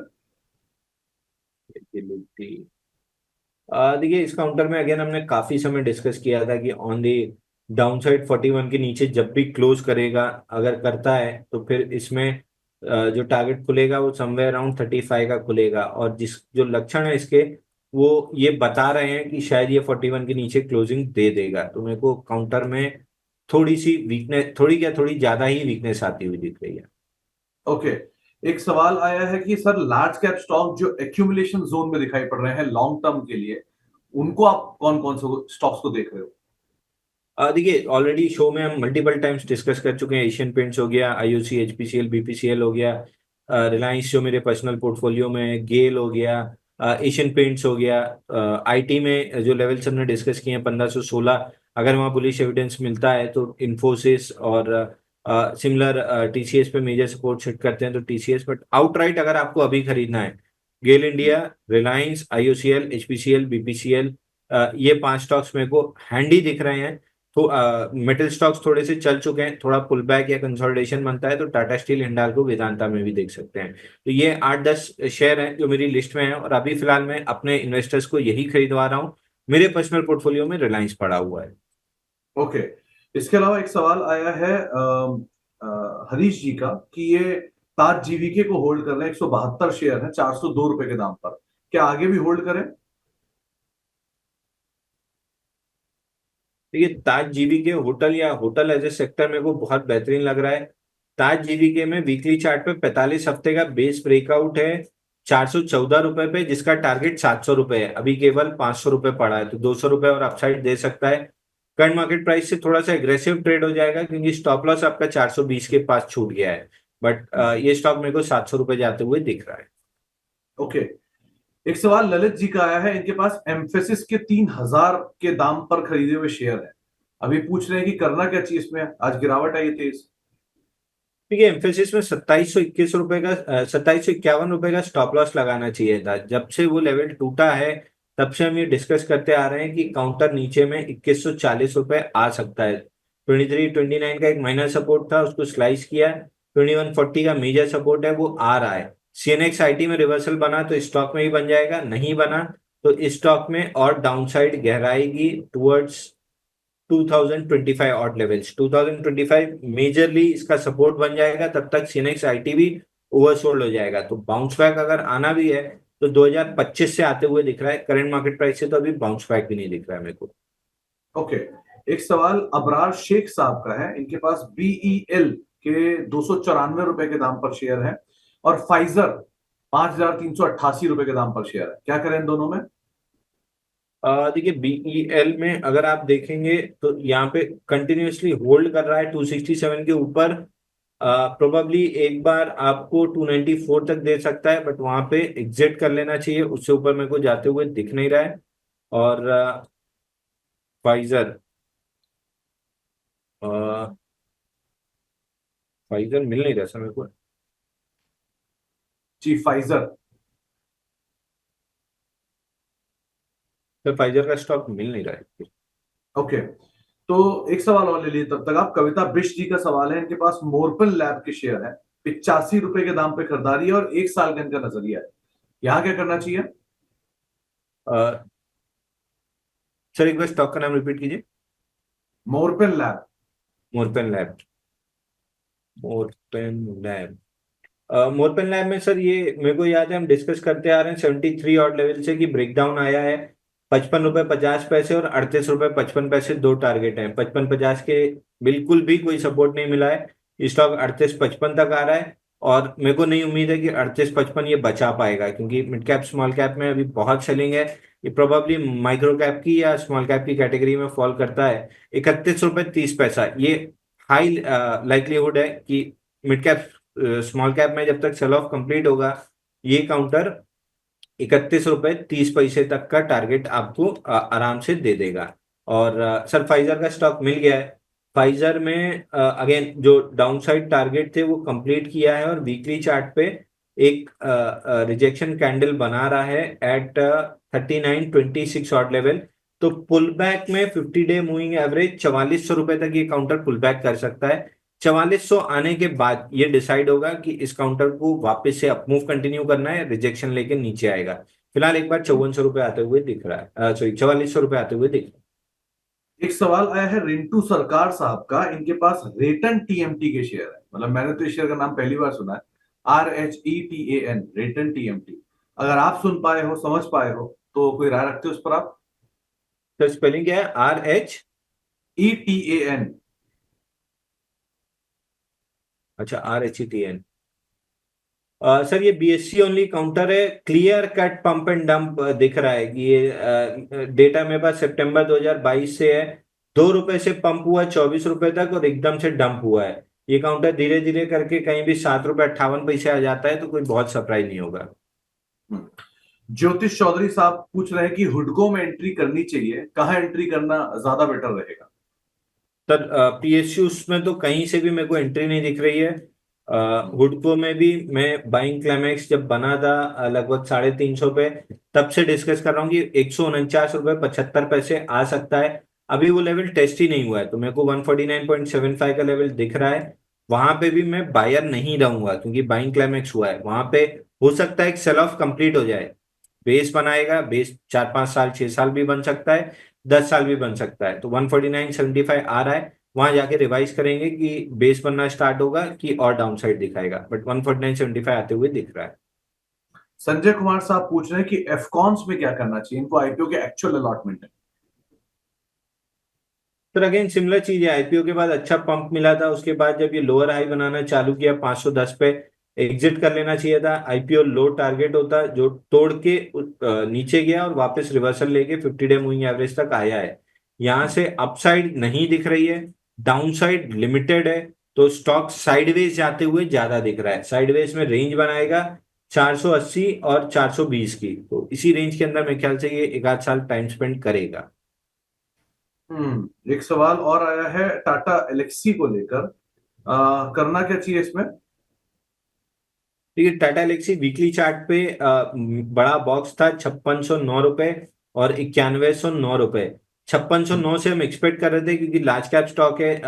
Speaker 2: देखिए, इस काउंटर में अगेन हमने काफी समय डिस्कस किया था कि ऑन दी डाउनसाइड 41 के नीचे जब भी क्लोज करेगा, अगर करता है तो फिर इसमें जो टारगेट खुलेगा वो समवेयर अराउंड 35 का खुलेगा। और जिस जो लक्षण है इसके, वो ये बता रहे हैं कि शायद ये 41 के नीचे क्लोजिंग दे देगा। तो मेरे को काउंटर में थोड़ी सी वीकनेस, थोड़ी क्या थोड़ी ज्यादा ही वीकनेस आती हुई दिख रही है।
Speaker 1: ओके, एक सवाल आया है कि सर लार्ज कैप स्टॉक जो एक्यूमुलेशन जोन में दिखाई पड़ रहे हैं लॉन्ग टर्म के लिए, उनको आप कौन कौन से स्टॉक्स को देख रहे हो?
Speaker 2: देखिए, ऑलरेडी शो में हम मल्टीपल टाइम्स डिस्कस कर चुके हैं। एशियन पेंट्स हो गया, आईओसी, एचपीसीएल, बीपीसीएल हो गया, रिलायंस जो मेरे पर्सनल पोर्टफोलियो में है, गेल हो गया, एशियन पेंट्स हो गया। आईटी में जो लेवल्स हमने डिस्कस किए हैं 1516, अगर वहाँ बुलिश एविडेंस मिलता है तो इन्फोसिस और सिमिलर टीसीएस पे मेजर सपोर्ट सेट करते हैं, तो टीसीएस। बट आउटराइट अगर आपको अभी खरीदना है, GAIL India, Reliance, IOCL, HPCL, BPCL, ये 5 स्टॉक्स मेरे को हैंडी दिख रहे हैं। तो मेटल स्टॉक्स थोड़े से चल चुके हैं, थोड़ा पुल बैक या कंसोलिडेशन बनता है तो टाटा स्टील, हिंडाल्को, वेदांता में भी देख सकते हैं। तो ये 8-10 शेयर हैं जो मेरी लिस्ट में है, और अभी फिलहाल मैं अपने इन्वेस्टर्स को यही खरीदवा रहा हूँ। मेरे पर्सनल पोर्टफोलियो में रिलायंस पड़ा हुआ है।
Speaker 1: ओके, इसके अलावा एक सवाल आया है हरीश जी का कि ये ताज जीवीके को होल्ड कर रहे हैं, 172 शेयर है 402 रुपए के दाम पर, क्या आगे भी होल्ड करें?
Speaker 2: देखिए, ताज जीवीके होटल या होटल एज ए सेक्टर मेरे को बहुत बेहतरीन लग रहा है। ताज जीवीके में वीकली चार्ट पे 45 हफ्ते का बेस ब्रेकआउट है 414 रुपए पे, जिसका टारगेट 700 रुपए है। अभी केवल 500 रुपए पड़ा है, तो 200 रुपए और अपसाइड दे सकता है। करंट मार्केट प्राइस से थोड़ा सा एग्रेसिव ट्रेड हो जाएगा क्योंकि स्टॉप लॉस आपका 420 के पास छूट गया है। बट ये स्टॉक मेरे को 700 रुपए जाते हुए दिख रहा है।
Speaker 1: ओके, एक सवाल ललित जी का आया है, इनके पास एम्फेसिस के 3000 के दाम पर खरीदे हुए शेयर है। अभी पूछ रहे हैं कि करना क्या चाहिए इसमें, आज गिरावट आई है तेज।
Speaker 2: देखिए, एम्फेसिस में 2721 रुपए का 2751 रुपए का स्टॉप लॉस लगाना चाहिए था। जब से वो लेवल टूटा है तब से हम ये डिस्कस करते आ रहे हैं कि काउंटर नीचे में 2140 रुपए आ सकता है। 2329 का एक माइनर सपोर्ट था, उसको स्लाइस किया। 2140 का मेजर सपोर्ट है, वो आ रहा है। सीएनएक्स आईटी में रिवर्सल बना तो स्टॉक में ही बन जाएगा, नहीं बना तो इस स्टॉक में और डाउनसाइड गहराएगी टुवर्ड्स 2025 ऑड लेवल्स। 2025 मेजरली इसका सपोर्ट बन जाएगा, तब तक सीनेक्स आईटी भी ओवरसोल्ड हो जाएगा। तो बाउंस बैक अगर आना भी है तो 2025 से आते हुए दिख रहा है। करंट मार्केट प्राइस से तो अभी बाउंस बैक भी नहीं दिख रहा है मेरे को।
Speaker 1: ओके, एक सवाल अबरार शेख साहब का है, इनके पास बीईएल के 294 रुपए के दाम पर शेयर है, और फाइजर 5,388 रुपए के दाम पर शेयर है। क्या करें इन दोनों में?
Speaker 2: देखिए बीईएल में अगर आप देखेंगे तो यहाँ पे कंटिन्यूअसली होल्ड कर रहा है 267 के ऊपर। प्रोबेबली एक बार आपको 294 तक दे सकता है, बट वहां पे एग्जिट कर लेना चाहिए, उससे ऊपर मेरे को जाते हुए दिख नहीं रहा है। और फाइजर फाइजर मिल नहीं रहा सर मेरे को।
Speaker 1: जी, फाइजर।
Speaker 2: सर फाइजर का स्टॉक मिल नहीं रहा है।
Speaker 1: ओके, तो एक सवाल और ले लीजिए तब तक आप। कविता बिष्ट जी का सवाल है, इनके पास मोरपन लैब के शेयर है, 85 रुपए के दाम पे खरीदारी है और 1 साल का इनका नजरिया है। यहाँ क्या करना चाहिए?
Speaker 2: अ, सर एक बार स्टॉक का नाम रिपीट कीजिए।
Speaker 1: Morepen lab.
Speaker 2: Morepen lab. Morepen lab. Morepen lab में सर ये मेरे को याद है हम डिस्कस करते आ रहे हैं 73 और लेवल से कि ब्रेकडाउन आया है। 55 रुपए 50 पैसे और 38 रुपए 55 पैसे दो टारगेट हैं। 55-50 के बिल्कुल भी कोई सपोर्ट नहीं मिला है। स्टॉक 38-55 तक आ रहा है, और मेरे को नहीं उम्मीद है कि 38-55 ये बचा पाएगा, क्योंकि मिड कैप स्मॉल कैप में अभी बहुत सेलिंग है। ये प्रोबेबली माइक्रो कैप की या स्मॉल कैप की कैटेगरी में फॉल करता है। 31 रुपए 30 पैसा ये हाई लाइकलीहुड है कि मिड कैप स्मॉल कैप में जब तक सेल ऑफ कंप्लीट होगा, ये काउंटर 31 रुपए 30 पैसे तक का टारगेट आपको आराम से दे देगा। और सर फाइजर का स्टॉक मिल गया है। फाइजर में अगेन जो डाउनसाइड टारगेट थे वो कंप्लीट किया है, और वीकली चार्ट पे एक रिजेक्शन कैंडल बना रहा है एट 3926 ऑड लेवल। तो पुल बैक में 50 डे मूविंग एवरेज 4400 रुपए तक ये काउंटर पुल बैक कर सकता है। 4400 आने के बाद ये डिसाइड होगा कि इस काउंटर को वापस से अपमूव कंटिन्यू करना है, रिजेक्शन लेके नीचे आएगा। फिलहाल एक बार 5400 रुपए आते हुए दिख रहा है, सॉरी 4400 रुपए आते हुए दिख रहा
Speaker 1: एक सवाल आया है रिंटू सरकार साहब का, इनके पास रेटन टीएमटी के शेयर है। मतलब मैंने तो इस शेयर का नाम पहली बार सुना है, RHETAN, रेटन टीएमटी। अगर आप सुन पाए हो, समझ पाए हो, तो कोई राय रखते हो उस पर आप?
Speaker 2: है। तो स्पेलिंग क्या है? RH?
Speaker 1: ETAN।
Speaker 2: अच्छा, RHETN। सर ये BSC ओनली काउंटर है। Clear cut pump and dump दिख रहा है कि ये डेटा मेरे पास सितंबर 2022 से है। 2 रुपए से पंप हुआ 24 रुपए तक, और एकदम से डंप हुआ है। ये काउंटर धीरे धीरे करके कहीं भी 7 रुपए 58 पैसे आ जाता है, तो कोई बहुत सरप्राइज नहीं होगा।
Speaker 1: ज्योतिष चौधरी साहब पूछ रहे हैं कि हुडको में एंट्री करनी चाहिए, कहाँ एंट्री करना ज्यादा बेटर रहेगा?
Speaker 2: सर PSUs में तो कहीं से भी मेरे को एंट्री नहीं दिख रही है। हुडको में भी मैं बाइंग क्लाइमेक्स जब बना था लगभग 350 पे, तब से डिस्कस कर रहा हूँ कि 149 रुपए 75 पैसे आ सकता है। अभी वो लेवल टेस्ट ही नहीं हुआ है, तो मेरे को 149.75 का लेवल दिख रहा है। वहां पे भी मैं बायर नहीं रहूंगा, क्योंकि बाइंग क्लाइमेक्स हुआ है वहां पे। हो सकता है कि सेल ऑफ कंप्लीट हो जाए, बेस बनाएगा, बेस 4-5 साल 6 साल भी बन सकता है, 10 साल भी बन सकता है। तो 149.75 आ रहा है, वहां जाके रिवाइज करेंगे कि बेस बनना स्टार्ट होगा कि और डाउन साइड दिखाएगा, बट 149.75 आते हुए दिख रहा है।
Speaker 1: संजय कुमार साहब पूछ रहे हैं कि एफकॉन्स में क्या करना चाहिए, इनको आईपीओ के एक्चुअल अलॉटमेंट है।
Speaker 2: तो अगेन सिमिलर चीज है, IPO के बाद अच्छा पंप मिला था, उसके बाद जब ये लोअर हाई बनाना चालू किया 510 पे, एग्जिट कर लेना चाहिए था। IPO लो टारगेट होता जो तोड़ के नीचे गया और वापस रिवर्सल लेके 50 डे मूविंग एवरेज तक आया है। यहाँ से अपसाइड नहीं दिख रही है, डाउनसाइड लिमिटेड है, तो स्टॉक साइडवेज जाते हुए ज्यादा दिख रहा है। साइडवेज में रेंज बनाएगा 480 और 420 की, तो इसी रेंज के अंदर मेरे ख्याल से ये 1 आध साल टाइम स्पेंड करेगा।
Speaker 1: एक सवाल और आया है टाटा एलेक्सी को लेकर, करना क्या चाहिए इसमें?
Speaker 2: ठीक है, टाटा एलेक्सी वीकली चार्ट पे बड़ा बॉक्स था 5609 रुपए और 9109 रुपए। 5609 से हम एक्सपेक्ट कर रहे थे, क्योंकि लार्ज कैप स्टॉक है,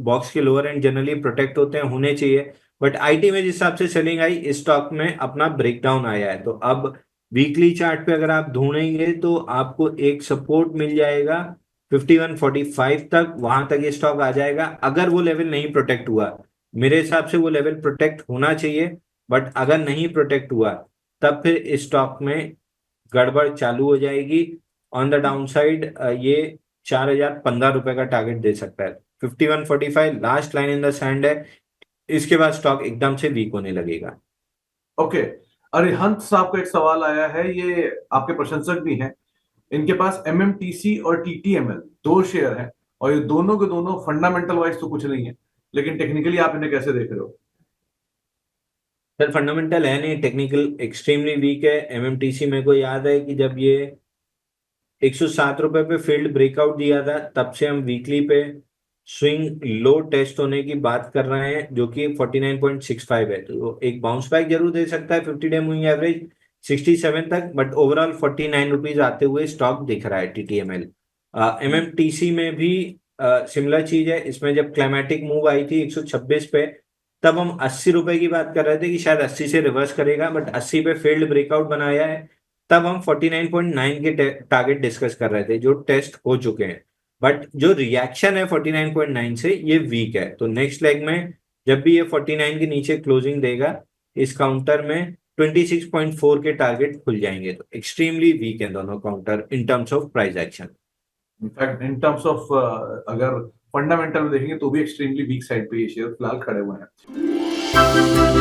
Speaker 2: बॉक्स के लोअर एंड जनरली प्रोटेक्ट होते हैं, होने चाहिए। बट IT में जिस हिसाब से सेलिंग आई, इस स्टॉक में अपना ब्रेकडाउन आया है। तो अब वीकली चार्ट पे अगर आप ढूंढेंगे तो आपको एक सपोर्ट मिल जाएगा 5145 तक, वहां तक ये स्टॉक आ जाएगा अगर वो लेवल नहीं प्रोटेक्ट हुआ। मेरे हिसाब से वो लेवल प्रोटेक्ट होना चाहिए, बट अगर नहीं प्रोटेक्ट हुआ तब फिर इस स्टॉक में गड़बड़ चालू हो जाएगी। ऑन द डाउन साइड ये 4015 रुपए का टारगेट दे सकता है। 5145 last line in the sand है। इसके बाद स्टॉक एकदम से वीक होने लगेगा।
Speaker 1: ओके, अरिहंत साहब का एक सवाल आया है, ये आपके प्रशंसक भी हैं। इनके पास एमएमटीसी और टीटीएमएल दो शेयर हैं, और ये दोनों के दोनों फंडामेंटल वाइज तो कुछ नहीं है, लेकिन टेक्निकली आप इन्हें कैसे देख रहे हो?
Speaker 2: सर फंडामेंटल है नहीं, टेक्निकल एक्सट्रीमली वीक है। एमएमटीसी मेरे को याद है कि जब ये 107 रुपए पे फील्ड ब्रेकआउट दिया था, तब से हम वीकली पे स्विंग लो टेस्ट होने की बात कर रहे हैं, जो कि 49.65 है। तो एक बाउंस बैक जरूर दे सकता है 50 डे मूविंग एवरेज 67 तक, बट ओवरऑल 49 रुपीज आते हुए स्टॉक दिख रहा है टीटीएमएल। एमएमटीसी में भी सिमिलर चीज है। इसमें जब क्लाइमेटिक मूव आई थी 126 पे, तब हम 80 रुपए की बात कर रहे थे कि शायद 80 से रिवर्स करेगा, बट 80 पे फील्ड ब्रेकआउट बनाया है। तब हम 49.9 के टारगेट डिस्कस कर रहे थे, जो टेस्ट हो चुके हैं। बट जो रिएक्शन है 49.9 से, ये वीक है। तो नेक्स्ट लेग में जब भी ये 49 के नीचे क्लोजिंग देगा, इस काउंटर में 26.4 के टारगेट खुल जाएंगे। तो एक्सट्रीमली वीक है दोनों counter in terms of price action.
Speaker 1: In fact in terms of अगर फंडामेंटल में देखेंगे तो भी एक्सट्रीमली वीक साइड पे ये शेयर फिलहाल खड़े हुए हैं।